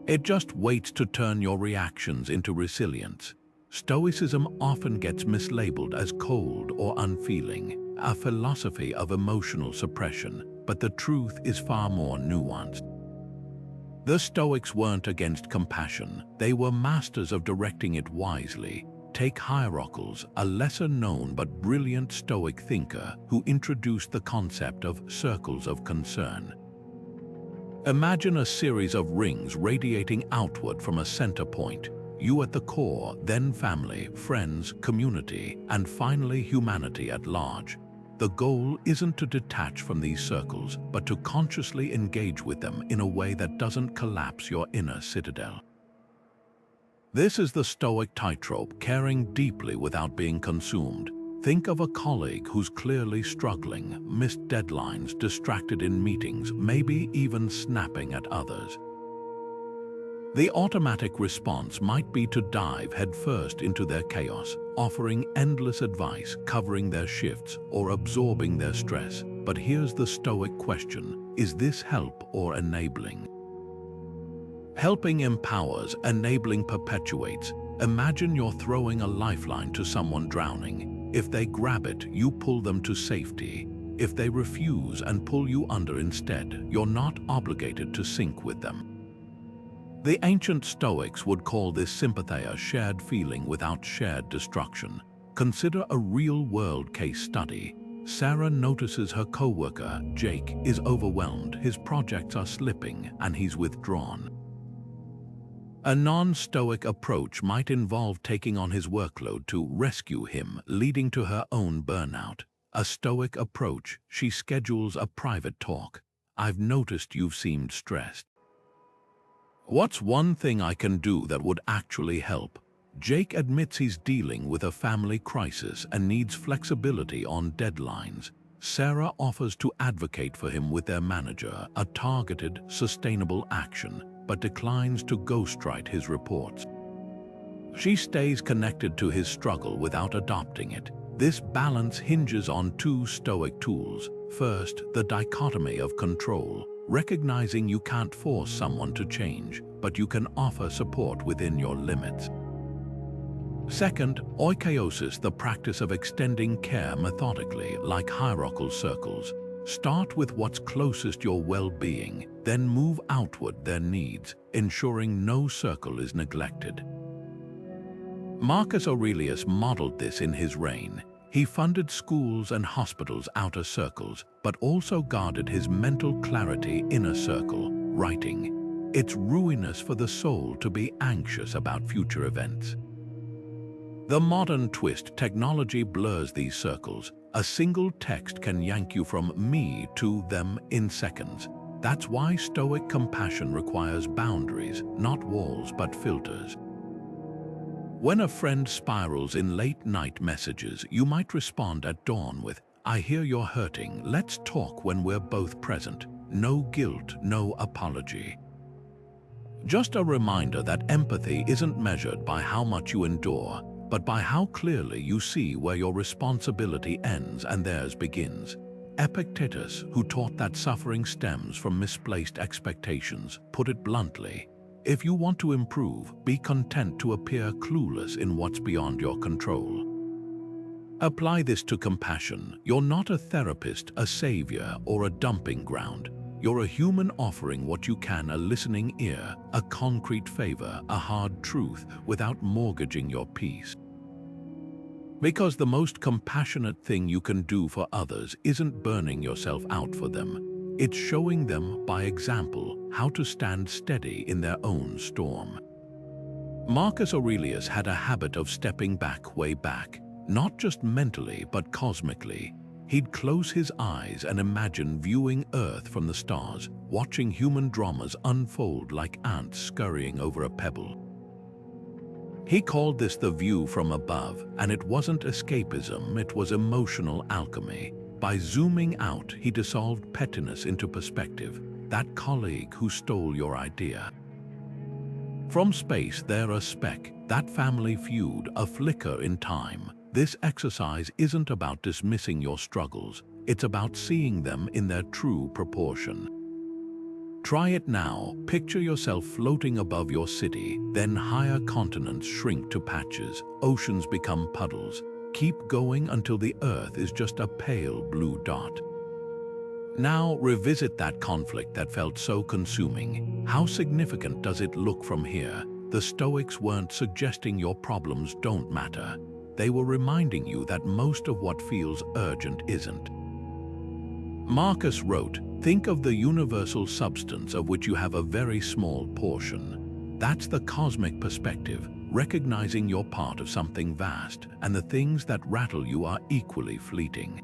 It just waits to turn your reactions into resilience. Stoicism often gets mislabeled as cold or unfeeling, a philosophy of emotional suppression, but the truth is far more nuanced. The Stoics weren't against compassion. They were masters of directing it wisely. Take Hierocles, a lesser-known but brilliant Stoic thinker who introduced the concept of circles of concern. Imagine a series of rings radiating outward from a center point. You at the core, then family, friends, community, and finally humanity at large. The goal isn't to detach from these circles, but to consciously engage with them in a way that doesn't collapse your inner citadel. This is the Stoic tightrope, caring deeply without being consumed. Think of a colleague who's clearly struggling, missed deadlines, distracted in meetings, maybe even snapping at others. The automatic response might be to dive headfirst into their chaos, offering endless advice, covering their shifts, or absorbing their stress. But here's the Stoic question: is this help or enabling? Helping empowers, enabling perpetuates. Imagine you're throwing a lifeline to someone drowning. If they grab it, you pull them to safety. If they refuse and pull you under instead, you're not obligated to sink with them. The ancient Stoics would call this sympatheia, shared feeling without shared destruction. Consider a real-world case study. Sarah notices her co-worker, Jake, is overwhelmed. His projects are slipping, and he's withdrawn. A non-Stoic approach might involve taking on his workload to rescue him, leading to her own burnout. A Stoic approach, she schedules a private talk. I've noticed you've seemed stressed. What's one thing I can do that would actually help? Jake admits he's dealing with a family crisis and needs flexibility on deadlines. Sarah offers to advocate for him with their manager, a targeted, sustainable action, but declines to ghostwrite his reports. She stays connected to his struggle without adopting it. This balance hinges on two Stoic tools. First, the dichotomy of control, recognizing you can't force someone to change, but you can offer support within your limits. Second, oikeiosis, the practice of extending care methodically, like hierarchical circles. Start with what's closest your well-being, then move outward their needs, ensuring no circle is neglected. Marcus Aurelius modeled this in his reign. He funded schools and hospitals' outer circles, but also guarded his mental clarity inner circle, writing, "It's ruinous for the soul to be anxious about future events." The modern twist, technology blurs these circles. A single text can yank you from me to them in seconds. That's why Stoic compassion requires boundaries, not walls but filters. When a friend spirals in late-night messages, you might respond at dawn with, "I hear you're hurting, let's talk," when we're both present. No guilt, no apology. Just a reminder that empathy isn't measured by how much you endure, but by how clearly you see where your responsibility ends and theirs begins. Epictetus, who taught that suffering stems from misplaced expectations, put it bluntly, If you want to improve, be content to appear clueless in what's beyond your control. Apply this to compassion. You're not a therapist, a savior, or a dumping ground. You're a human offering what you can: a listening ear, a concrete favor, a hard truth, without mortgaging your peace. Because the most compassionate thing you can do for others isn't burning yourself out for them. It's showing them, by example, how to stand steady in their own storm. Marcus Aurelius had a habit of stepping back, way back, not just mentally but cosmically. He'd close his eyes and imagine viewing Earth from the stars, watching human dramas unfold like ants scurrying over a pebble. He called this the view from above, and it wasn't escapism, it was emotional alchemy. By zooming out, he dissolved pettiness into perspective, that colleague who stole your idea. From space, they're a speck, that family feud, a flicker in time. This exercise isn't about dismissing your struggles, it's about seeing them in their true proportion. Try it now. Picture yourself floating above your city, then higher continents shrink to patches, oceans become puddles. Keep going until the Earth is just a pale blue dot. Now revisit that conflict that felt so consuming. How significant does it look from here? The Stoics weren't suggesting your problems don't matter. They were reminding you that most of what feels urgent isn't. Marcus wrote, "Think of the universal substance of which you have a very small portion." That's the cosmic perspective, recognizing you're part of something vast, and the things that rattle you are equally fleeting.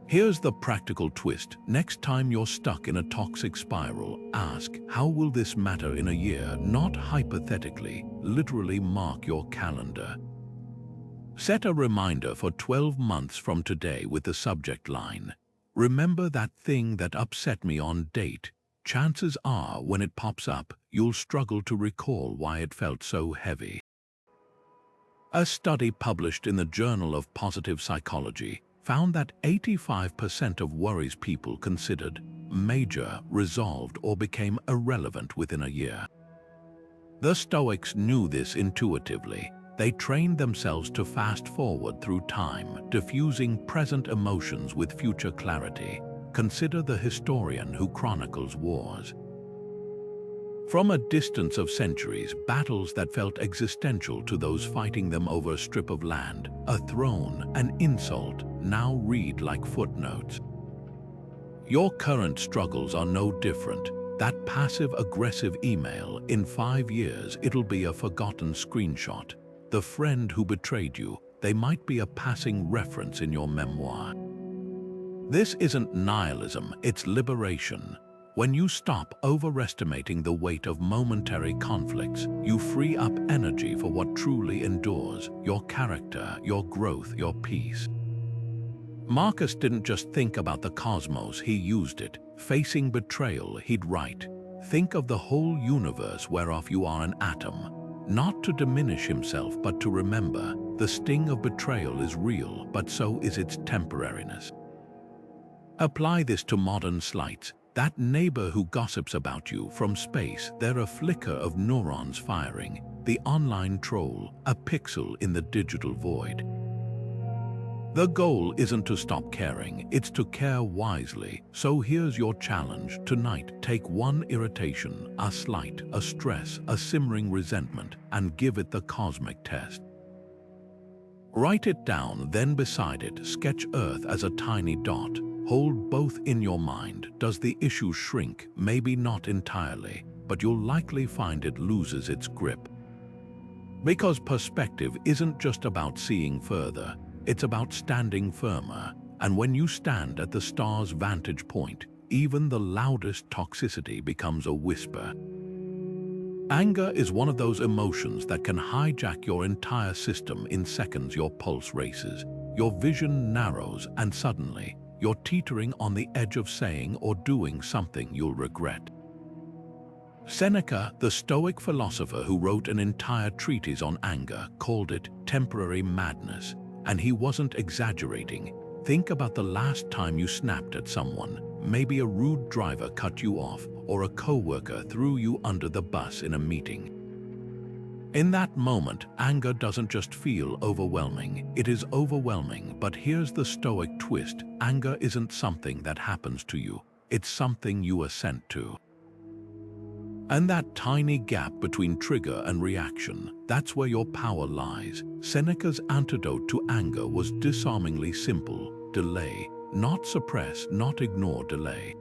Here's the practical twist. Next time you're stuck in a toxic spiral, ask, how will this matter in a year? Not hypothetically, literally mark your calendar. Set a reminder for 12 months from today with the subject line, "Remember that thing that upset me on date." Chances are, when it pops up, you'll struggle to recall why it felt so heavy. A study published in the Journal of Positive Psychology found that 85% of worries people considered major resolved or became irrelevant within a year. The Stoics knew this intuitively. They trained themselves to fast forward through time, diffusing present emotions with future clarity. Consider the historian who chronicles wars. From a distance of centuries, battles that felt existential to those fighting them over a strip of land, a throne, an insult, now read like footnotes. Your current struggles are no different. That passive-aggressive email, in 5 years it'll be a forgotten screenshot. The friend who betrayed you, they might be a passing reference in your memoir. This isn't nihilism, it's liberation. When you stop overestimating the weight of momentary conflicts, you free up energy for what truly endures: your character, your growth, your peace. Marcus didn't just think about the cosmos, he used it. Facing betrayal, he'd write, "Think of the whole universe whereof you are an atom." Not to diminish himself, but to remember, the sting of betrayal is real, but so is its temporariness. Apply this to modern slights. That neighbor who gossips about you from space, they're a flicker of neurons firing. The online troll, a pixel in the digital void. The goal isn't to stop caring, it's to care wisely. So here's your challenge. Tonight, take one irritation, a slight, a stress, a simmering resentment, and give it the cosmic test. Write it down, then beside it, sketch Earth as a tiny dot. Hold both in your mind. Does the issue shrink? Maybe not entirely, but you'll likely find it loses its grip. Because perspective isn't just about seeing further, it's about standing firmer. And when you stand at the star's vantage point, even the loudest toxicity becomes a whisper. Anger is one of those emotions that can hijack your entire system in seconds. Your pulse races, your vision narrows, and suddenly, you're teetering on the edge of saying or doing something you'll regret. Seneca, the Stoic philosopher who wrote an entire treatise on anger, called it temporary madness. And he wasn't exaggerating. Think about the last time you snapped at someone. Maybe a rude driver cut you off, or a coworker threw you under the bus in a meeting. In that moment, anger doesn't just feel overwhelming, it is overwhelming. But here's the Stoic twist: anger isn't something that happens to you, it's something you are sent to. And that tiny gap between trigger and reaction, that's where your power lies. Seneca's antidote to anger was disarmingly simple: delay. Not suppress, not ignore, delay.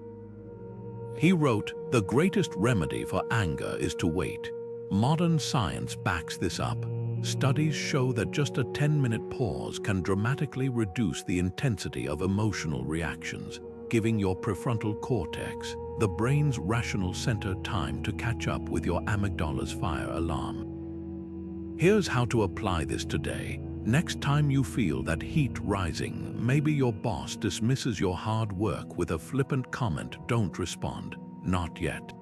He wrote, "The greatest remedy for anger is to wait." Modern science backs this up. Studies show that just a 10-minute pause can dramatically reduce the intensity of emotional reactions, giving your prefrontal cortex, the brain's rational center, time to catch up with your amygdala's fire alarm. Here's how to apply this today. Next time you feel that heat rising, maybe your boss dismisses your hard work with a flippant comment, don't respond, "Not yet."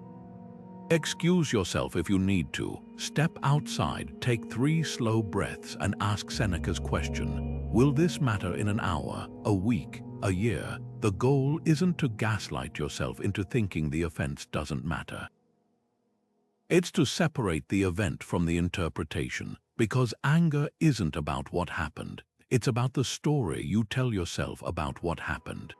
Excuse yourself if you need to. Step outside, take 3 slow breaths, and ask Seneca's question: will this matter in an hour, a week, a year? The goal isn't to gaslight yourself into thinking the offense doesn't matter. It's to separate the event from the interpretation, because anger isn't about what happened. It's about the story you tell yourself about what happened.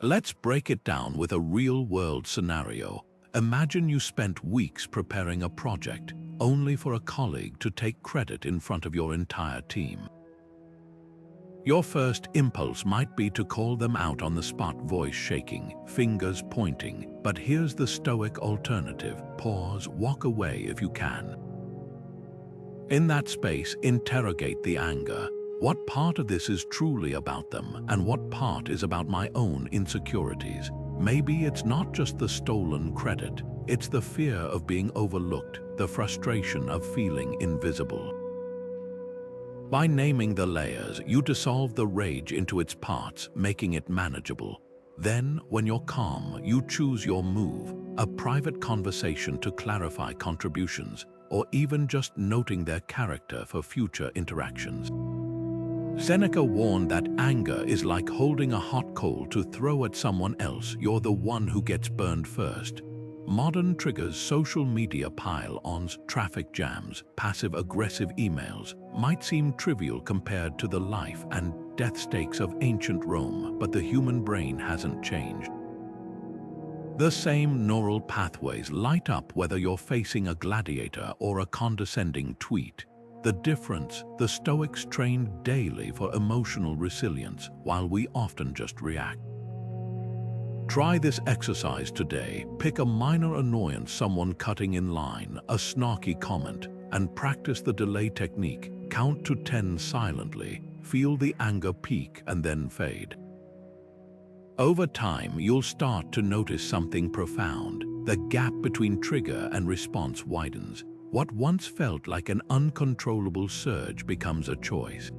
Let's break it down with a real-world scenario. Imagine you spent weeks preparing a project, only for a colleague to take credit in front of your entire team. Your first impulse might be to call them out on the spot, voice shaking, fingers pointing. But here's the Stoic alternative: pause, walk away if you can. In that space, interrogate the anger. What part of this is truly about them, and what part is about my own insecurities? Maybe it's not just the stolen credit, it's the fear of being overlooked, the frustration of feeling invisible. By naming the layers, you dissolve the rage into its parts, making it manageable. Then, when you're calm, you choose your move: a private conversation to clarify contributions, or even just noting their character for future interactions. Seneca warned that anger is like holding a hot coal to throw at someone else. You're the one who gets burned first. Modern triggers, social media pile-ons, traffic jams, passive-aggressive emails, might seem trivial compared to the life and death stakes of ancient Rome, but the human brain hasn't changed. The same neural pathways light up whether you're facing a gladiator or a condescending tweet. The difference: the Stoics trained daily for emotional resilience, while we often just react. Try this exercise today. Pick a minor annoyance, someone cutting in line, a snarky comment, and practice the delay technique. Count to 10 silently, feel the anger peak and then fade. Over time, you'll start to notice something profound. The gap between trigger and response widens. What once felt like an uncontrollable surge becomes a choice.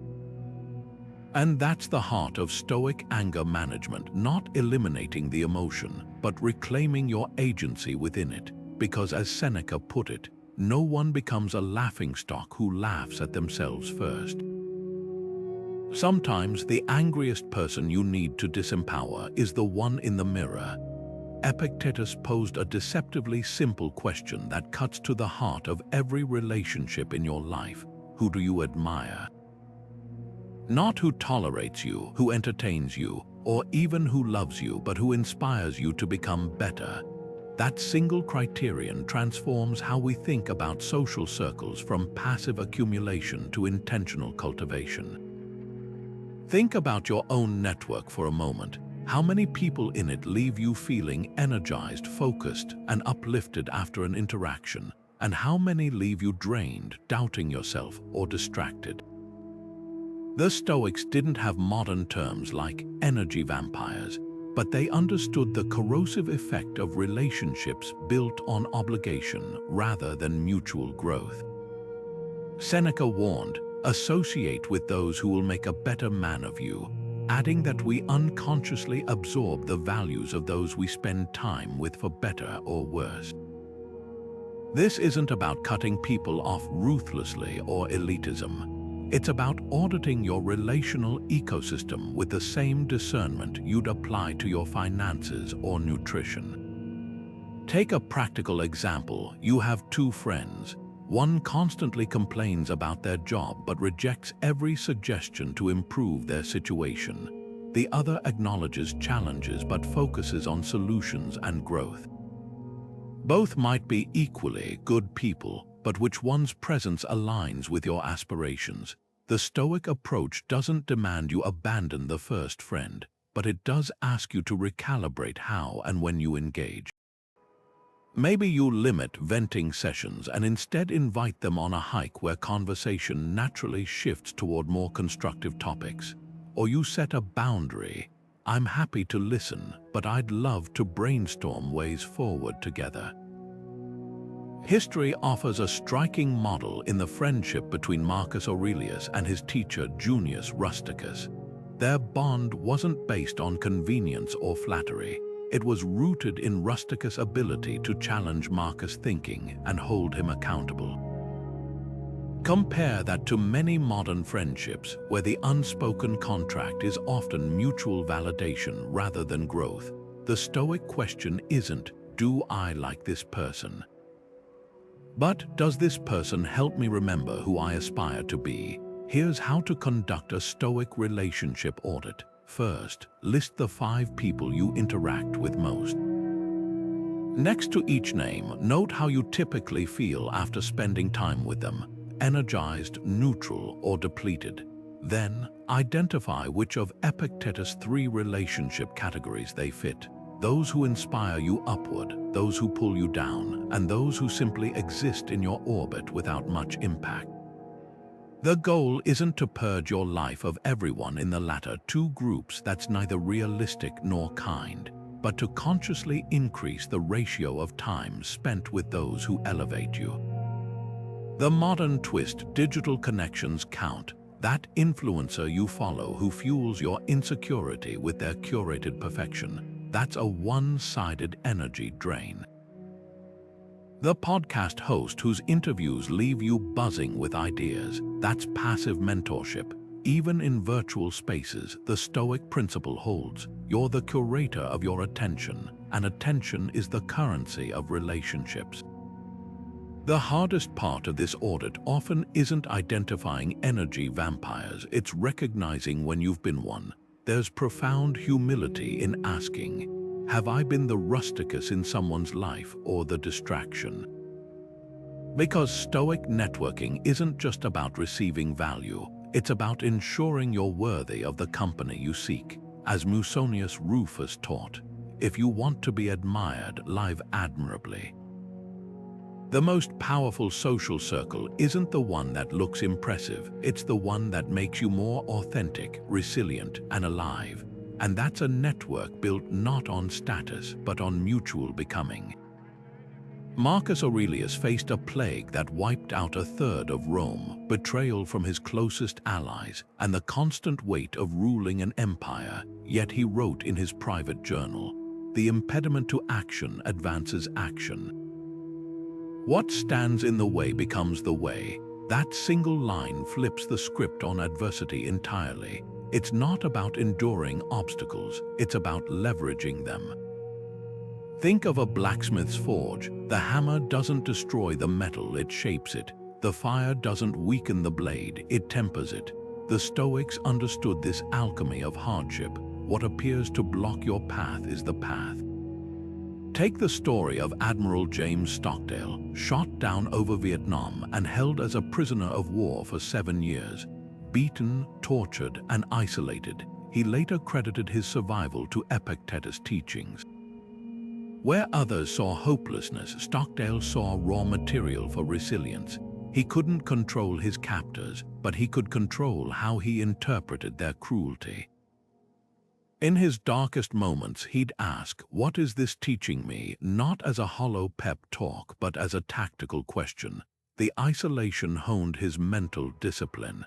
And that's the heart of Stoic anger management: not eliminating the emotion, but reclaiming your agency within it. Because, as Seneca put it, no one becomes a laughingstock who laughs at themselves first. Sometimes the angriest person you need to disempower is the one in the mirror. Epictetus posed a deceptively simple question that cuts to the heart of every relationship in your life: who do you admire? Not who tolerates you, who entertains you, or even who loves you, but who inspires you to become better. That single criterion transforms how we think about social circles, from passive accumulation to intentional cultivation. Think about your own network for a moment. How many people in it leave you feeling energized, focused, and uplifted after an interaction? And how many leave you drained, doubting yourself, or distracted? The Stoics didn't have modern terms like energy vampires, but they understood the corrosive effect of relationships built on obligation rather than mutual growth. Seneca warned, "Associate with those who will make a better man of you," adding that we unconsciously absorb the values of those we spend time with, for better or worse. This isn't about cutting people off ruthlessly or elitism. It's about auditing your relational ecosystem with the same discernment you'd apply to your finances or nutrition. Take a practical example. You have two friends. One constantly complains about their job but rejects every suggestion to improve their situation. The other acknowledges challenges but focuses on solutions and growth. Both might be equally good people, but which one's presence aligns with your aspirations? The Stoic approach doesn't demand you abandon the first friend, but it does ask you to recalibrate how and when you engage. Maybe you limit venting sessions and instead invite them on a hike where conversation naturally shifts toward more constructive topics. Or you set a boundary. I'm happy to listen, but I'd love to brainstorm ways forward together. History offers a striking model in the friendship between Marcus Aurelius and his teacher Junius Rusticus. Their bond wasn't based on convenience or flattery. It was rooted in Rusticus' ability to challenge Marcus' thinking and hold him accountable. Compare that to many modern friendships where the unspoken contract is often mutual validation rather than growth. The Stoic question isn't, do I like this person? But does this person help me remember who I aspire to be? Here's how to conduct a Stoic relationship audit. First, list the 5 people you interact with most. Next to each name, note how you typically feel after spending time with them: energized, neutral, or depleted. Then, identify which of Epictetus' 3 relationship categories they fit. Those who inspire you upward, those who pull you down, and those who simply exist in your orbit without much impact. The goal isn't to purge your life of everyone in the latter 2 groups. That's neither realistic nor kind, but to consciously increase the ratio of time spent with those who elevate you. The modern twist: digital connections count. That influencer you follow who fuels your insecurity with their curated perfection. That's a one-sided energy drain. The podcast host whose interviews leave you buzzing with ideas. That's passive mentorship. Even in virtual spaces, the Stoic principle holds. You're the curator of your attention, and attention is the currency of relationships. The hardest part of this audit often isn't identifying energy vampires, it's recognizing when you've been one. There's profound humility in asking, have I been the Rusticus in someone's life or the distraction? Because Stoic networking isn't just about receiving value, it's about ensuring you're worthy of the company you seek. As Musonius Rufus taught, if you want to be admired, live admirably. The most powerful social circle isn't the one that looks impressive, it's the one that makes you more authentic, resilient, and alive. And that's a network built not on status, but on mutual becoming. Marcus Aurelius faced a plague that wiped out 1/3 of Rome, betrayal from his closest allies, and the constant weight of ruling an empire. Yet he wrote in his private journal, "The impediment to action advances action. What stands in the way becomes the way." That single line flips the script on adversity entirely. It's not about enduring obstacles, it's about leveraging them. Think of a blacksmith's forge. The hammer doesn't destroy the metal, it shapes it. The fire doesn't weaken the blade, it tempers it. The Stoics understood this alchemy of hardship. What appears to block your path is the path. Take the story of Admiral James Stockdale, shot down over Vietnam and held as a prisoner of war for 7 years. Beaten, tortured, and isolated, he later credited his survival to Epictetus' teachings. Where others saw hopelessness, Stockdale saw raw material for resilience. He couldn't control his captors, but he could control how he interpreted their cruelty. In his darkest moments, he'd ask, "What is this teaching me?" not as a hollow pep talk, but as a tactical question. The isolation honed his mental discipline.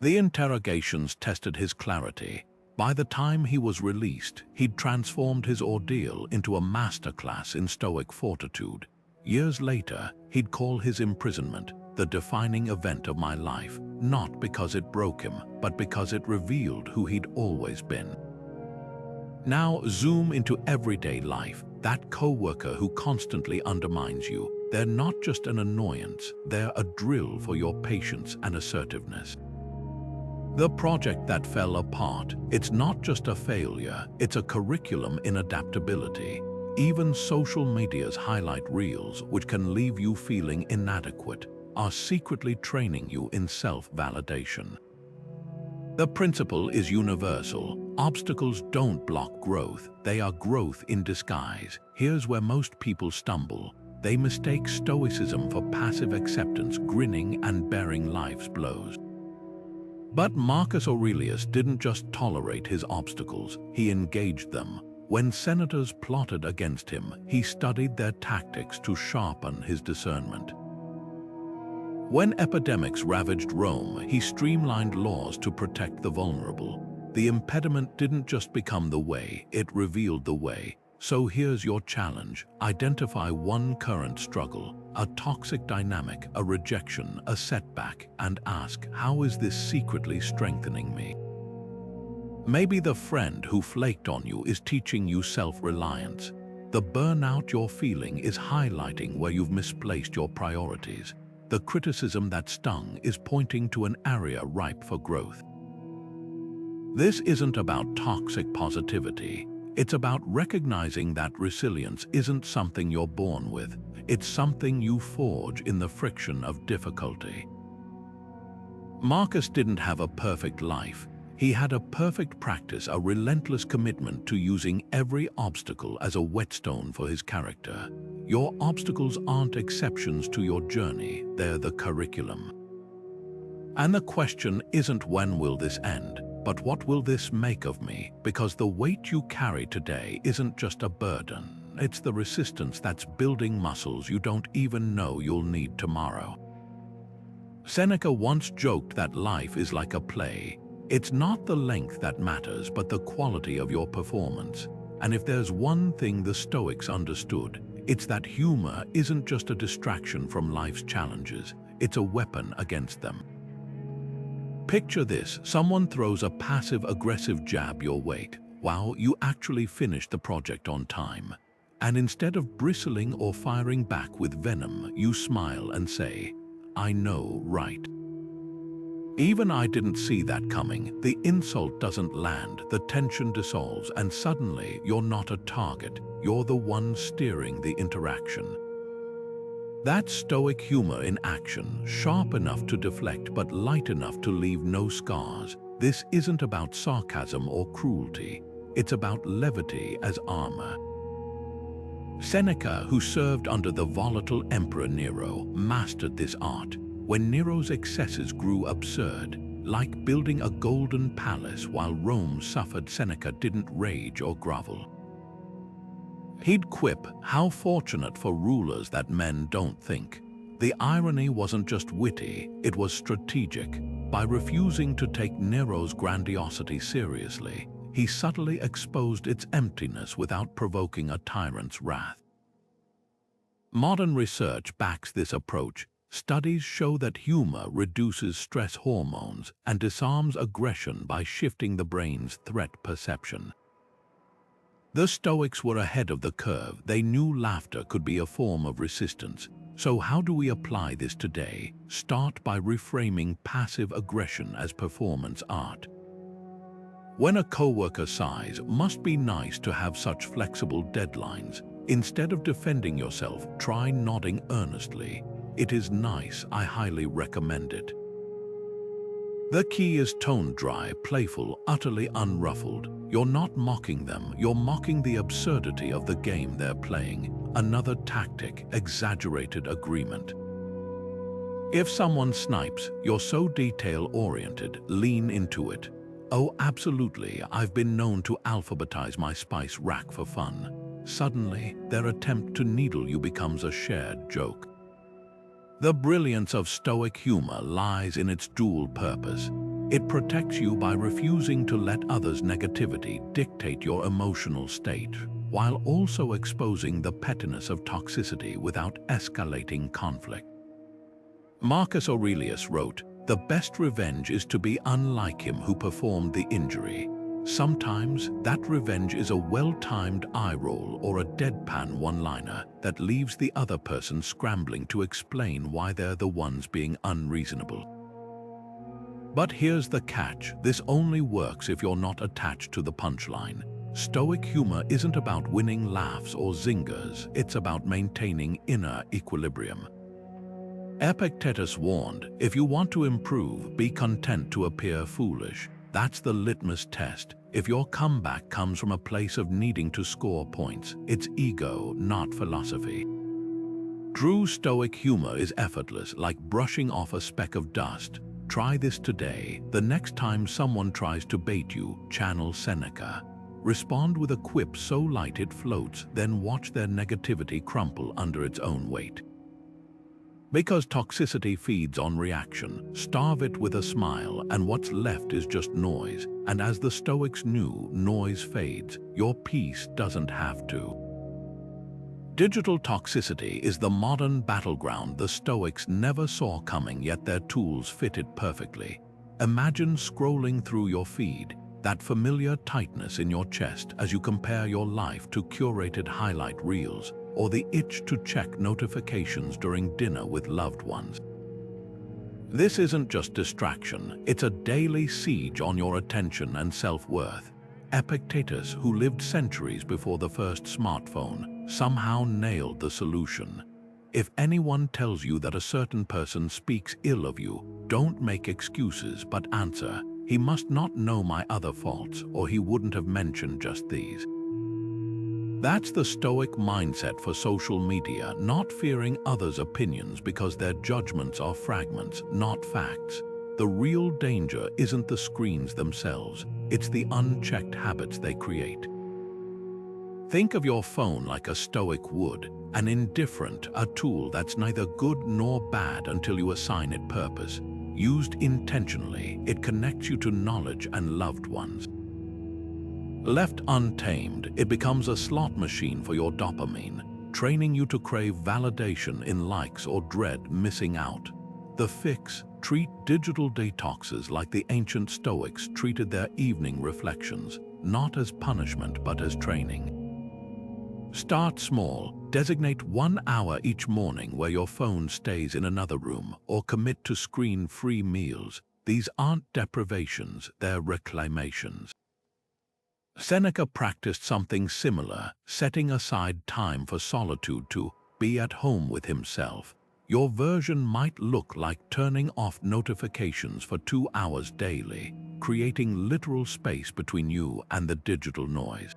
The interrogations tested his clarity. By the time he was released, he'd transformed his ordeal into a masterclass in Stoic fortitude. Years later, he'd call his imprisonment the defining event of my life, not because it broke him, but because it revealed who he'd always been. Now zoom into everyday life. That coworker who constantly undermines you, they're not just an annoyance, they're a drill for your patience and assertiveness. The project that fell apart, it's not just a failure, it's a curriculum in adaptability. Even social media's highlight reels, which can leave you feeling inadequate, are secretly training you in self-validation. The principle is universal. Obstacles don't block growth, they are growth in disguise. Here's where most people stumble. They mistake Stoicism for passive acceptance, grinning and bearing life's blows. But Marcus Aurelius didn't just tolerate his obstacles, he engaged them. When senators plotted against him, he studied their tactics to sharpen his discernment. When epidemics ravaged Rome, he streamlined laws to protect the vulnerable. The impediment didn't just become the way, it revealed the way. So here's your challenge. Identify one current struggle, a toxic dynamic, a rejection, a setback, and ask, how is this secretly strengthening me? Maybe the friend who flaked on you is teaching you self-reliance. The burnout you're feeling is highlighting where you've misplaced your priorities. The criticism that stung is pointing to an area ripe for growth. This isn't about toxic positivity. It's about recognizing that resilience isn't something you're born with. It's something you forge in the friction of difficulty. Marcus didn't have a perfect life. He had a perfect practice, a relentless commitment to using every obstacle as a whetstone for his character. Your obstacles aren't exceptions to your journey, they're the curriculum. And the question isn't when will this end, but what will this make of me? Because the weight you carry today isn't just a burden, it's the resistance that's building muscles you don't even know you'll need tomorrow. Seneca once joked that life is like a play. It's not the length that matters, but the quality of your performance. And if there's one thing the Stoics understood, it's that humor isn't just a distraction from life's challenges, it's a weapon against them. Picture this, someone throws a passive-aggressive jab your way. Wow, you actually finished the project on time. And instead of bristling or firing back with venom, you smile and say, I know, right? Even I didn't see that coming. The insult doesn't land, the tension dissolves, and suddenly you're not a target, you're the one steering the interaction. That's Stoic humor in action, sharp enough to deflect but light enough to leave no scars. This isn't about sarcasm or cruelty, it's about levity as armor. Seneca, who served under the volatile Emperor Nero, mastered this art. When Nero's excesses grew absurd, like building a golden palace while Rome suffered, Seneca didn't rage or grovel. He'd quip, how fortunate for rulers that men don't think. The irony wasn't just witty, it was strategic. By refusing to take Nero's grandiosity seriously, he subtly exposed its emptiness without provoking a tyrant's wrath. Modern research backs this approach. Studies show that humor reduces stress hormones and disarms aggression by shifting the brain's threat perception. The Stoics were ahead of the curve. They knew laughter could be a form of resistance. So how do we apply this today? Start by reframing passive aggression as performance art. When a coworker sighs, must be nice to have such flexible deadlines. Instead of defending yourself, try nodding earnestly. It is nice, I highly recommend it. The key is tone-dry, playful, utterly unruffled. You're not mocking them, you're mocking the absurdity of the game they're playing. Another tactic, exaggerated agreement. If someone snipes, you're so detail-oriented, lean into it. Oh, absolutely, I've been known to alphabetize my spice rack for fun. Suddenly, their attempt to needle you becomes a shared joke. The brilliance of Stoic humor lies in its dual purpose. It protects you by refusing to let others' negativity dictate your emotional state, while also exposing the pettiness of toxicity without escalating conflict. Marcus Aurelius wrote, "The best revenge is to be unlike him who performed the injury." Sometimes that revenge is a well-timed eye roll or a deadpan one-liner that leaves the other person scrambling to explain why they're the ones being unreasonable. But here's the catch: this only works if you're not attached to the punchline. Stoic humor isn't about winning laughs or zingers, it's about maintaining inner equilibrium. Epictetus warned, "If you want to improve, be content to appear foolish." That's the litmus test. If your comeback comes from a place of needing to score points, it's ego, not philosophy. True Stoic humor is effortless, like brushing off a speck of dust. Try this today. The next time someone tries to bait you, channel Seneca. Respond with a quip so light it floats, then watch their negativity crumple under its own weight. Because toxicity feeds on reaction, starve it with a smile, and what's left is just noise. And as the Stoics knew, noise fades. Your peace doesn't have to. Digital toxicity is the modern battleground the Stoics never saw coming, yet their tools fit it perfectly. Imagine scrolling through your feed, that familiar tightness in your chest as you compare your life to curated highlight reels, or the itch to check notifications during dinner with loved ones. This isn't just distraction, it's a daily siege on your attention and self-worth. Epictetus, who lived centuries before the first smartphone, somehow nailed the solution. If anyone tells you that a certain person speaks ill of you, don't make excuses but answer, "He must not know my other faults, or he wouldn't have mentioned just these." That's the Stoic mindset for social media, not fearing others' opinions because their judgments are fragments, not facts. The real danger isn't the screens themselves, it's the unchecked habits they create. Think of your phone like a Stoic would, an indifferent, a tool that's neither good nor bad until you assign it purpose. Used intentionally, it connects you to knowledge and loved ones. Left untamed, it becomes a slot machine for your dopamine, training you to crave validation in likes or dread missing out. The fix: treat digital detoxes like the ancient Stoics treated their evening reflections, not as punishment but as training. Start small. Designate 1 hour each morning where your phone stays in another room, or commit to screen-free meals. These aren't deprivations, they're reclamations. Seneca practiced something similar, setting aside time for solitude to be at home with himself. Your version might look like turning off notifications for 2 hours daily, creating literal space between you and the digital noise.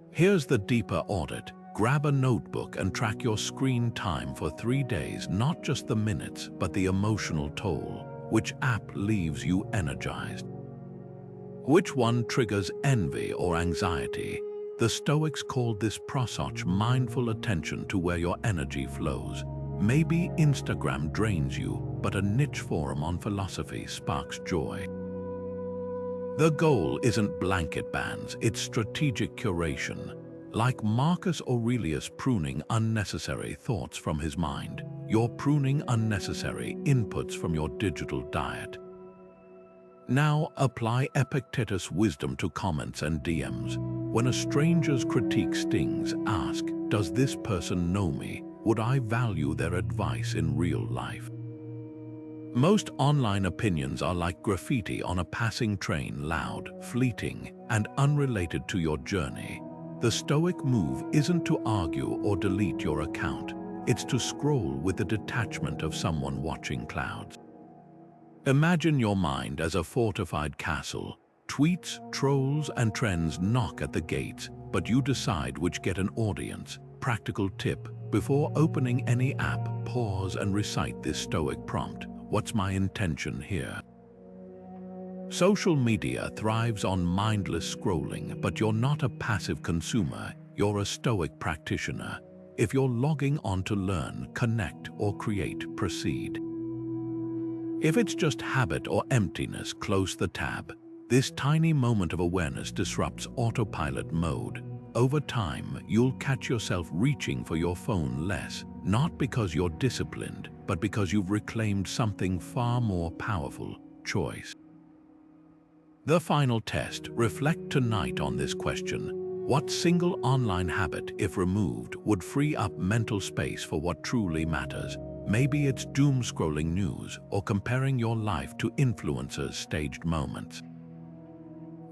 Here's the deeper audit. Grab a notebook and track your screen time for 3 days, not just the minutes, but the emotional toll. Which app leaves you energized? Which one triggers envy or anxiety? The Stoics called this prosoch, mindful attention to where your energy flows. Maybe Instagram drains you, but a niche forum on philosophy sparks joy. The goal isn't blanket bans, it's strategic curation. Like Marcus Aurelius pruning unnecessary thoughts from his mind, you're pruning unnecessary inputs from your digital diet. Now apply Epictetus' wisdom to comments and DMs. When a stranger's critique stings, ask, "Does this person know me? Would I value their advice in real life?" Most online opinions are like graffiti on a passing train, loud, fleeting, and unrelated to your journey. The Stoic move isn't to argue or delete your account. It's to scroll with the detachment of someone watching clouds. Imagine your mind as a fortified castle. Tweets, trolls, and trends knock at the gates, but you decide which get an audience. Practical tip: before opening any app, pause and recite this Stoic prompt. What's my intention here? Social media thrives on mindless scrolling, but you're not a passive consumer, you're a Stoic practitioner. If you're logging on to learn, connect, or create, proceed. If it's just habit or emptiness, close the tab. This tiny moment of awareness disrupts autopilot mode. Over time, you'll catch yourself reaching for your phone less, not because you're disciplined, but because you've reclaimed something far more powerful: choice. The final test. Reflect tonight on this question. What single online habit, if removed, would free up mental space for what truly matters? Maybe it's doom-scrolling news or comparing your life to influencers' staged moments.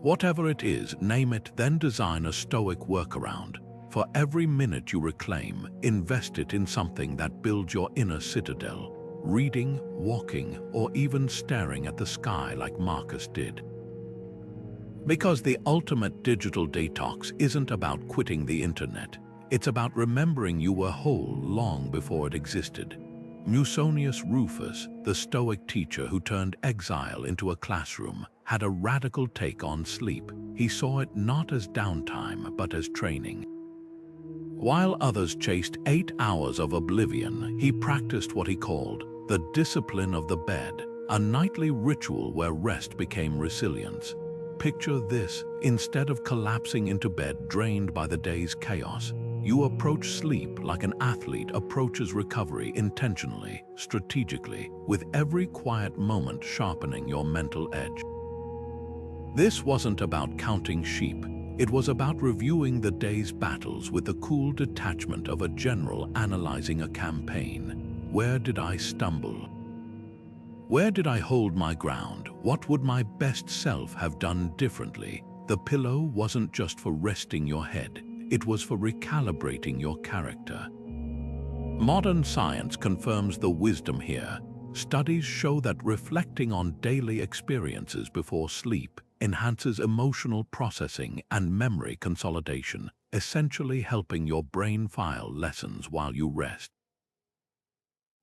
Whatever it is, name it, then design a Stoic workaround. For every minute you reclaim, invest it in something that builds your inner citadel. Reading, walking, or even staring at the sky like Marcus did. Because the ultimate digital detox isn't about quitting the internet. It's about remembering you were whole long before it existed. Musonius Rufus, the Stoic teacher who turned exile into a classroom, had a radical take on sleep. He saw it not as downtime, but as training. While others chased 8 hours of oblivion, he practiced what he called the discipline of the bed, a nightly ritual where rest became resilience. Picture this: instead of collapsing into bed drained by the day's chaos, you approach sleep like an athlete approaches recovery, intentionally, strategically, with every quiet moment sharpening your mental edge. This wasn't about counting sheep. It was about reviewing the day's battles with the cool detachment of a general analyzing a campaign. Where did I stumble? Where did I hold my ground? What would my best self have done differently? The pillow wasn't just for resting your head. It was for recalibrating your character. Modern science confirms the wisdom here. Studies show that reflecting on daily experiences before sleep enhances emotional processing and memory consolidation, essentially helping your brain file lessons while you rest.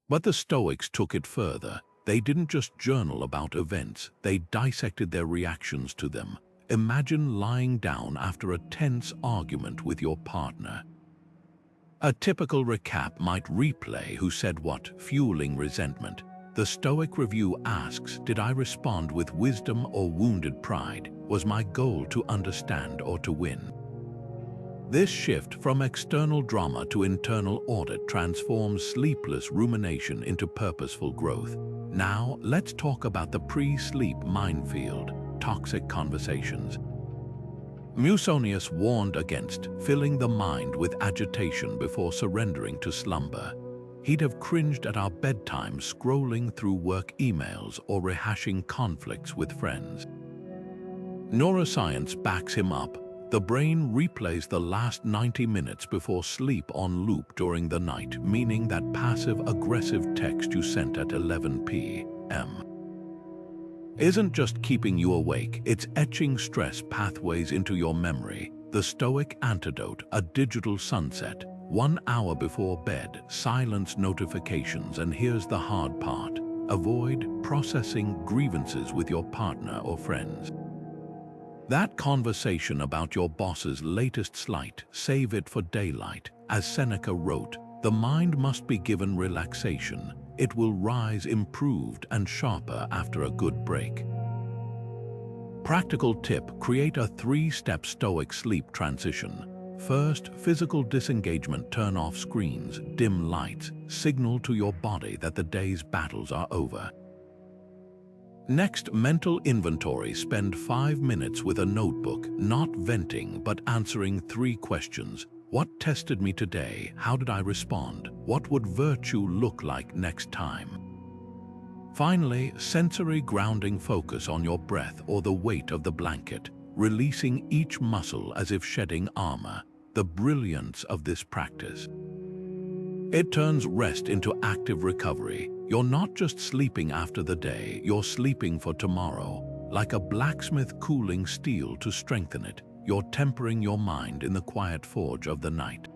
But the Stoics took it further. They didn't just journal about events, they dissected their reactions to them. Imagine lying down after a tense argument with your partner. A typical recap might replay who said what, fueling resentment. The Stoic review asks, did I respond with wisdom or wounded pride? Was my goal to understand or to win? This shift from external drama to internal audit transforms sleepless rumination into purposeful growth. Now, let's talk about the pre-sleep minefield: toxic conversations. Musonius warned against filling the mind with agitation before surrendering to slumber. He'd have cringed at our bedtime scrolling through work emails or rehashing conflicts with friends. Neuroscience backs him up. The brain replays the last 90 minutes before sleep on loop during the night, meaning that passive-aggressive text you sent at 11 p.m. isn't just keeping you awake, it's etching stress pathways into your memory. The Stoic antidote: a digital sunset. 1 hour before bed, silence notifications, and here's the hard part: avoid processing grievances with your partner or friends. That conversation about your boss's latest slight, save it for daylight. As Seneca wrote, the mind must be given relaxation. It will rise improved and sharper after a good break. Practical tip: create a 3-step Stoic sleep transition. First, physical disengagement. Turn off screens, dim lights, signal to your body that the day's battles are over. Next, mental inventory. Spend 5 minutes with a notebook, not venting, but answering 3 questions. What tested me today? How did I respond? What would virtue look like next time? Finally, sensory grounding. Focus on your breath or the weight of the blanket, releasing each muscle as if shedding armor. The brilliance of this practice: it turns rest into active recovery. You're not just sleeping after the day, you're sleeping for tomorrow. Like a blacksmith cooling steel to strengthen it, you're tempering your mind in the quiet forge of the night.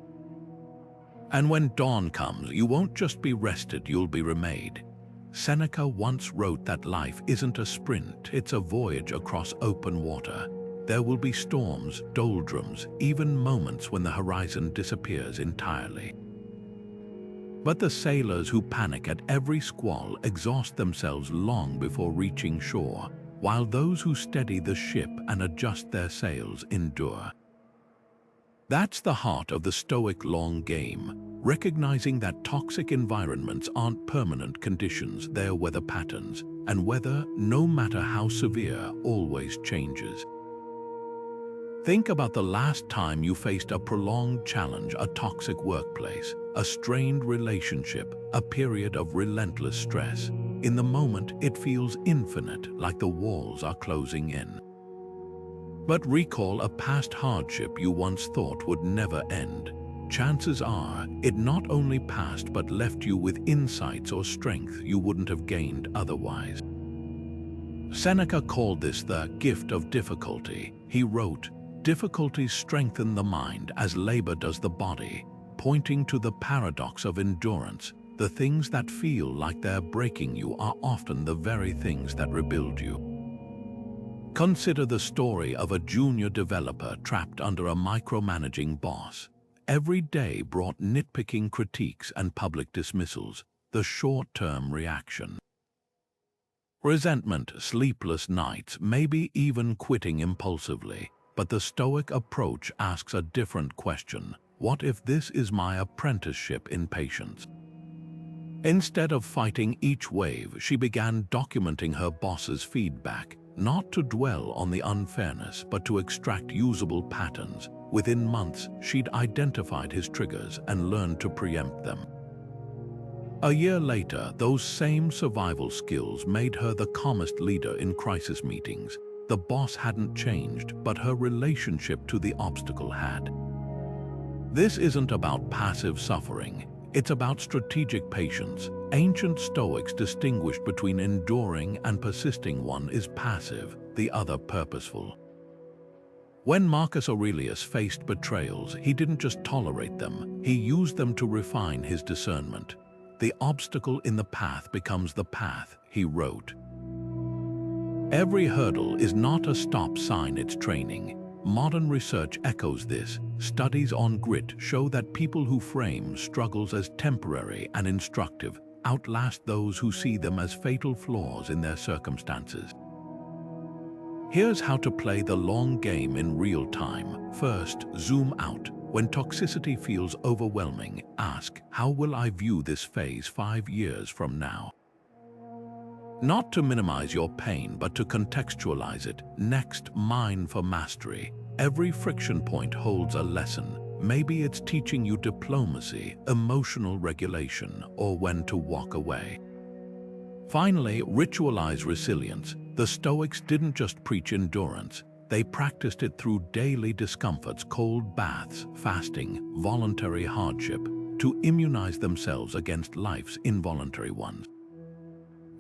And when dawn comes, you won't just be rested, you'll be remade. Seneca once wrote that life isn't a sprint, it's a voyage across open water. There will be storms, doldrums, even moments when the horizon disappears entirely. But the sailors who panic at every squall exhaust themselves long before reaching shore, while those who steady the ship and adjust their sails endure. That's the heart of the Stoic long game, recognizing that toxic environments aren't permanent conditions, they're weather patterns, and weather, no matter how severe, always changes. Think about the last time you faced a prolonged challenge, a toxic workplace, a strained relationship, a period of relentless stress. In the moment, it feels infinite, like the walls are closing in. But recall a past hardship you once thought would never end. Chances are, it not only passed but left you with insights or strength you wouldn't have gained otherwise. Seneca called this the gift of difficulty. He wrote, "Difficulties strengthen the mind as labor does the body," pointing to the paradox of endurance. The things that feel like they're breaking you are often the very things that rebuild you. Consider the story of a junior developer trapped under a micromanaging boss. Every day brought nitpicking critiques and public dismissals, the short-term reaction. Resentment, sleepless nights, maybe even quitting impulsively. But the Stoic approach asks a different question. What if this is my apprenticeship in patience? Instead of fighting each wave, she began documenting her boss's feedback, not to dwell on the unfairness, but to extract usable patterns. Within months, she'd identified his triggers and learned to preempt them. A year later, those same survival skills made her the calmest leader in crisis meetings. The boss hadn't changed, but her relationship to the obstacle had. This isn't about passive suffering, it's about strategic patience. Ancient Stoics distinguished between enduring and persisting. One is passive, the other purposeful. When Marcus Aurelius faced betrayals, he didn't just tolerate them, he used them to refine his discernment. The obstacle in the path becomes the path, he wrote. Every hurdle is not a stop sign, it's training. Modern research echoes this. Studies on grit show that people who frame struggles as temporary and instructive outlast those who see them as fatal flaws in their circumstances. Here's how to play the long game in real time. First, zoom out. When toxicity feels overwhelming, ask, how will I view this phase 5 years from now? Not to minimize your pain, but to contextualize it. Next, mine for mastery. Every friction point holds a lesson. Maybe it's teaching you diplomacy, emotional regulation, or when to walk away. Finally, ritualize resilience. The Stoics didn't just preach endurance. They practiced it through daily discomforts, cold baths, fasting, voluntary hardship, to immunize themselves against life's involuntary ones.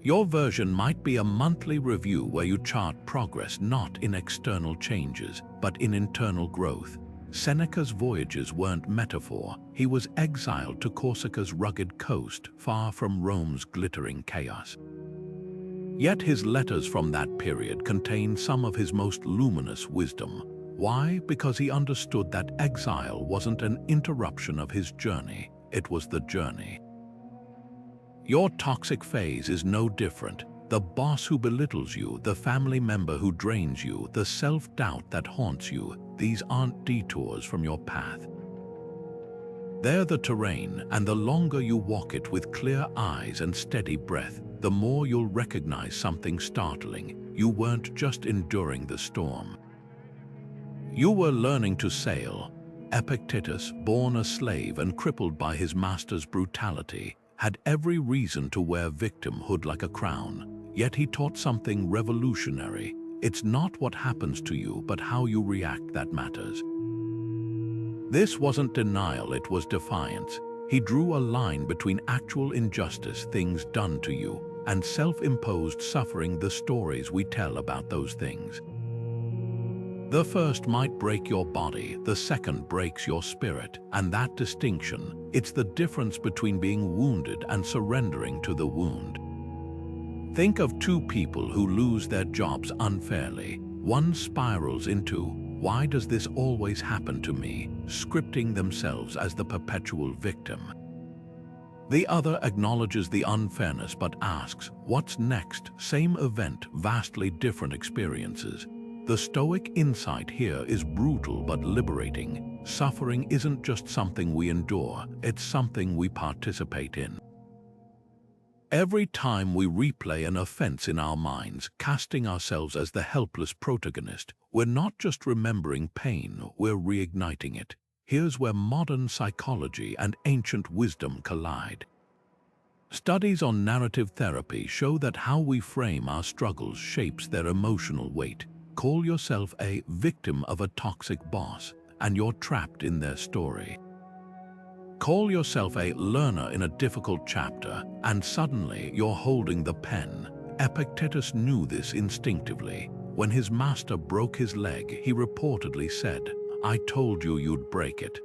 Your version might be a monthly review where you chart progress not in external changes, but in internal growth. Seneca's voyages weren't metaphor. He was exiled to Corsica's rugged coast, far from Rome's glittering chaos. Yet his letters from that period contain some of his most luminous wisdom. Why? Because he understood that exile wasn't an interruption of his journey, it was the journey. Your toxic phase is no different. The boss who belittles you, the family member who drains you, the self-doubt that haunts you, these aren't detours from your path. They're the terrain, and the longer you walk it with clear eyes and steady breath, the more you'll recognize something startling. You weren't just enduring the storm. You were learning to sail. Epictetus, born a slave and crippled by his master's brutality, had every reason to wear victimhood like a crown, yet he taught something revolutionary. It's not what happens to you, but how you react that matters. This wasn't denial, it was defiance. He drew a line between actual injustice, things done to you, and self-imposed suffering, the stories we tell about those things. The first might break your body, the second breaks your spirit, and that distinction, it's the difference between being wounded and surrendering to the wound. Think of two people who lose their jobs unfairly. One spirals into, "Why does this always happen to me?" scripting themselves as the perpetual victim. The other acknowledges the unfairness but asks, what's next? Same event, vastly different experiences. The Stoic insight here is brutal but liberating. Suffering isn't just something we endure, it's something we participate in. Every time we replay an offense in our minds, casting ourselves as the helpless protagonist, we're not just remembering pain, we're reigniting it. Here's where modern psychology and ancient wisdom collide. Studies on narrative therapy show that how we frame our struggles shapes their emotional weight. Call yourself a victim of a toxic boss, and you're trapped in their story. Call yourself a learner in a difficult chapter, and suddenly you're holding the pen. Epictetus knew this instinctively. When his master broke his leg, he reportedly said, "I told you you'd break it."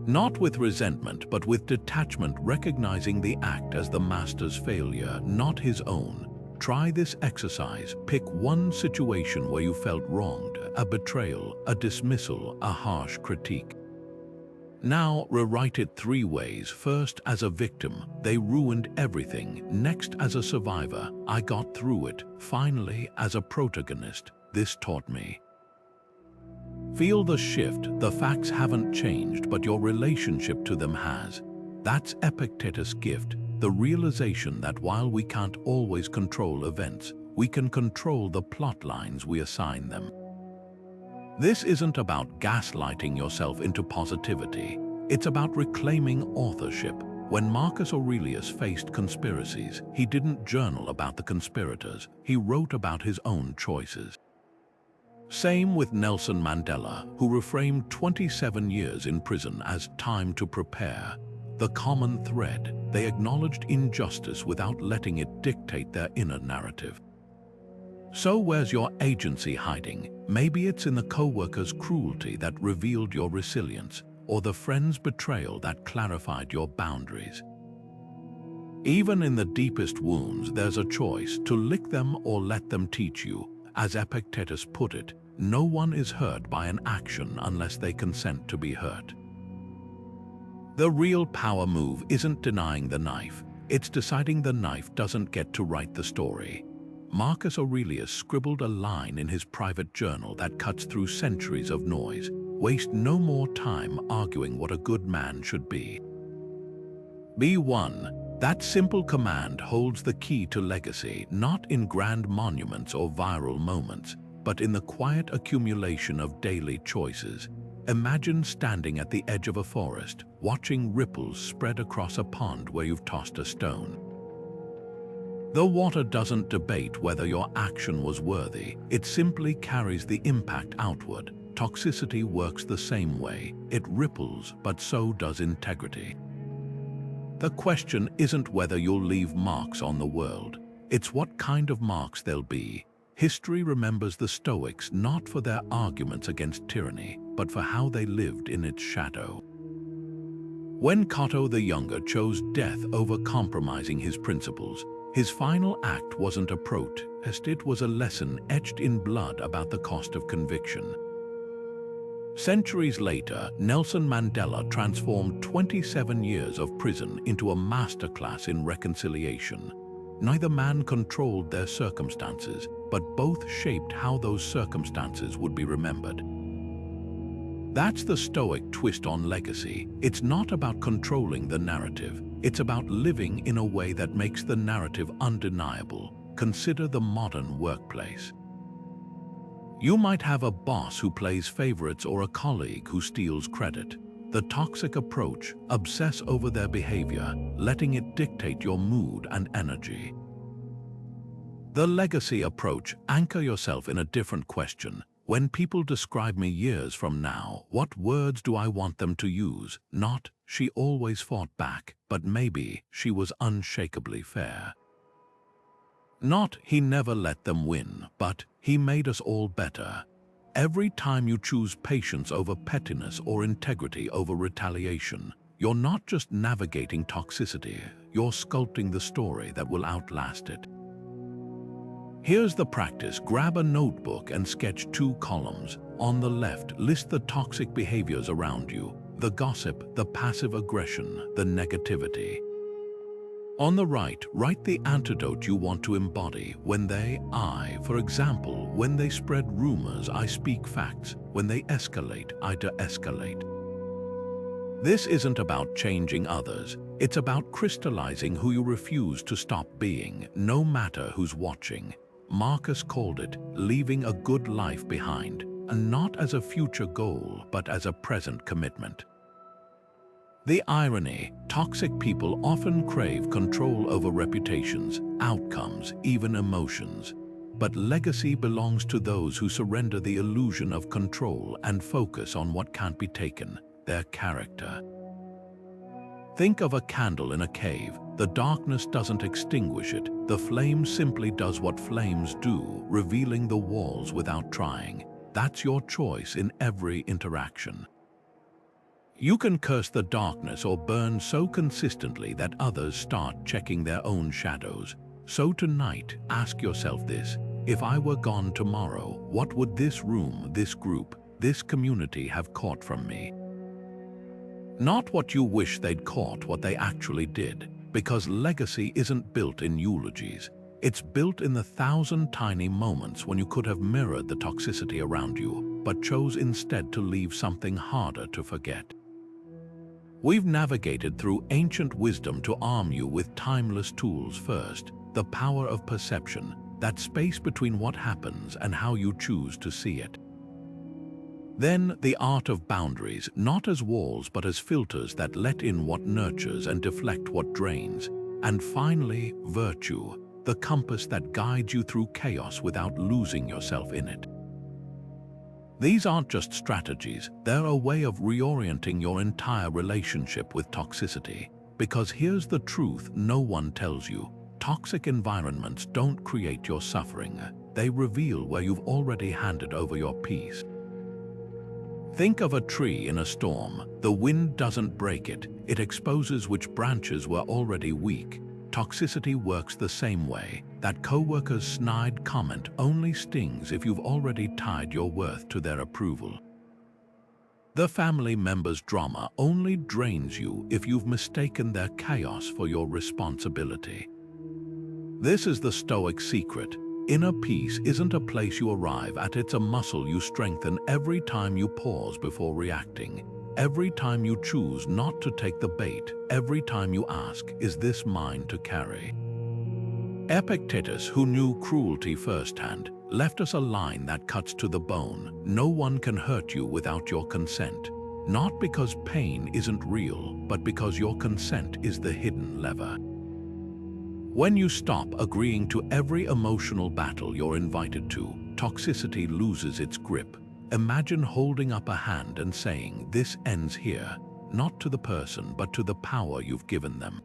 Not with resentment, but with detachment, recognizing the act as the master's failure, not his own. Try this exercise. Pick one situation where you felt wronged, a betrayal, a dismissal, a harsh critique. Now rewrite it 3 ways. First, as a victim, they ruined everything. Next, as a survivor, I got through it. Finally, as a protagonist, this taught me. Feel the shift. The facts haven't changed, but your relationship to them has. That's Epictetus' gift, the realization that while we can't always control events, we can control the plot lines we assign them. This isn't about gaslighting yourself into positivity. It's about reclaiming authorship. When Marcus Aurelius faced conspiracies, he didn't journal about the conspirators. He wrote about his own choices. Same with Nelson Mandela, who reframed 27 years in prison as time to prepare. The common thread, they acknowledged injustice without letting it dictate their inner narrative. So where's your agency hiding? Maybe it's in the co-worker's cruelty that revealed your resilience, or the friend's betrayal that clarified your boundaries. Even in the deepest wounds, there's a choice to lick them or let them teach you. As Epictetus put it, no one is hurt by an action unless they consent to be hurt. The real power move isn't denying the knife, it's deciding the knife doesn't get to write the story. Marcus Aurelius scribbled a line in his private journal that cuts through centuries of noise. Waste no more time arguing what a good man should be. Be one. That simple command holds the key to legacy, not in grand monuments or viral moments, but in the quiet accumulation of daily choices. Imagine standing at the edge of a forest, watching ripples spread across a pond where you've tossed a stone. The water doesn't debate whether your action was worthy, it simply carries the impact outward. Toxicity works the same way. It ripples, but so does integrity. The question isn't whether you'll leave marks on the world, it's what kind of marks they'll be. History remembers the Stoics not for their arguments against tyranny, but for how they lived in its shadow. When Cato the Younger chose death over compromising his principles, his final act wasn't a protest, it was a lesson etched in blood about the cost of conviction. Centuries later, Nelson Mandela transformed 27 years of prison into a masterclass in reconciliation. Neither man controlled their circumstances, but both shaped how those circumstances would be remembered. That's the Stoic twist on legacy. It's not about controlling the narrative. It's about living in a way that makes the narrative undeniable. Consider the modern workplace. You might have a boss who plays favorites or a colleague who steals credit. The toxic approach, obsess over their behavior, letting it dictate your mood and energy. The legacy approach, anchor yourself in a different question. When people describe me years from now, what words do I want them to use? Not, she always fought back, but maybe she was unshakably fair. Not, he never let them win, but he made us all better. Every time you choose patience over pettiness or integrity over retaliation, you're not just navigating toxicity, you're sculpting the story that will outlast it. Here's the practice. Grab a notebook and sketch 2 columns. On the left, list the toxic behaviors around you. the gossip, the passive aggression, the negativity. On the right, write the antidote you want to embody when for example, when they spread rumors, I speak facts. When they escalate, I de-escalate. This isn't about changing others. It's about crystallizing who you refuse to stop being, no matter who's watching. Marcus called it leaving a good life behind, and not as a future goal, but as a present commitment. The irony, toxic people often crave control over reputations, outcomes, even emotions. But legacy belongs to those who surrender the illusion of control and focus on what can't be taken, their character. Think of a candle in a cave. The darkness doesn't extinguish it. The flame simply does what flames do, revealing the walls without trying. That's your choice in every interaction. You can curse the darkness or burn so consistently that others start checking their own shadows. So tonight, ask yourself this: if I were gone tomorrow, what would this room, this group, this community have caught from me? Not what you wish they'd caught, what they actually did. Because legacy isn't built in eulogies. It's built in the 1,000 tiny moments when you could have mirrored the toxicity around you, but chose instead to leave something harder to forget. We've navigated through ancient wisdom to arm you with timeless tools. First, the power of perception, that space between what happens and how you choose to see it. Then, the art of boundaries, not as walls but as filters that let in what nurtures and deflect what drains. And finally, virtue, the compass that guides you through chaos without losing yourself in it. These aren't just strategies, they're a way of reorienting your entire relationship with toxicity. Because here's the truth no one tells you: toxic environments don't create your suffering, they reveal where you've already handed over your peace. Think of a tree in a storm. The wind doesn't break it, it exposes which branches were already weak. Toxicity works the same way. That coworker's snide comment only stings if you've already tied your worth to their approval. The family member's drama only drains you if you've mistaken their chaos for your responsibility. This is the Stoic secret. Inner peace isn't a place you arrive at, it's a muscle you strengthen every time you pause before reacting. Every time you choose not to take the bait, every time you ask, is this mine to carry? Epictetus, who knew cruelty firsthand, left us a line that cuts to the bone: no one can hurt you without your consent. Not because pain isn't real, but because your consent is the hidden lever. When you stop agreeing to every emotional battle you're invited to, toxicity loses its grip. Imagine holding up a hand and saying, "This ends here," not to the person, but to the power you've given them.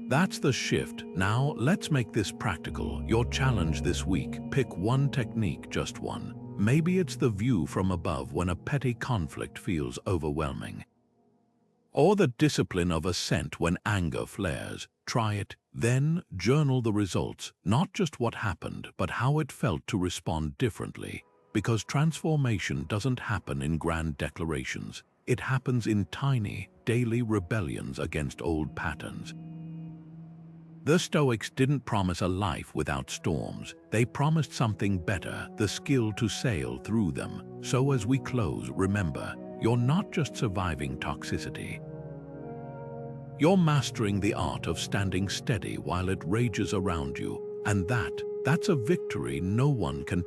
That's the shift. Now, let's make this practical. Your challenge this week: pick one technique, just one. Maybe it's the view from above when a petty conflict feels overwhelming. Or the discipline of assent when anger flares. Try it, then journal the results, not just what happened, but how it felt to respond differently. Because transformation doesn't happen in grand declarations. It happens in tiny, daily rebellions against old patterns. The Stoics didn't promise a life without storms. They promised something better: the skill to sail through them. So as we close, remember, you're not just surviving toxicity. You're mastering the art of standing steady while it rages around you. And that's a victory no one can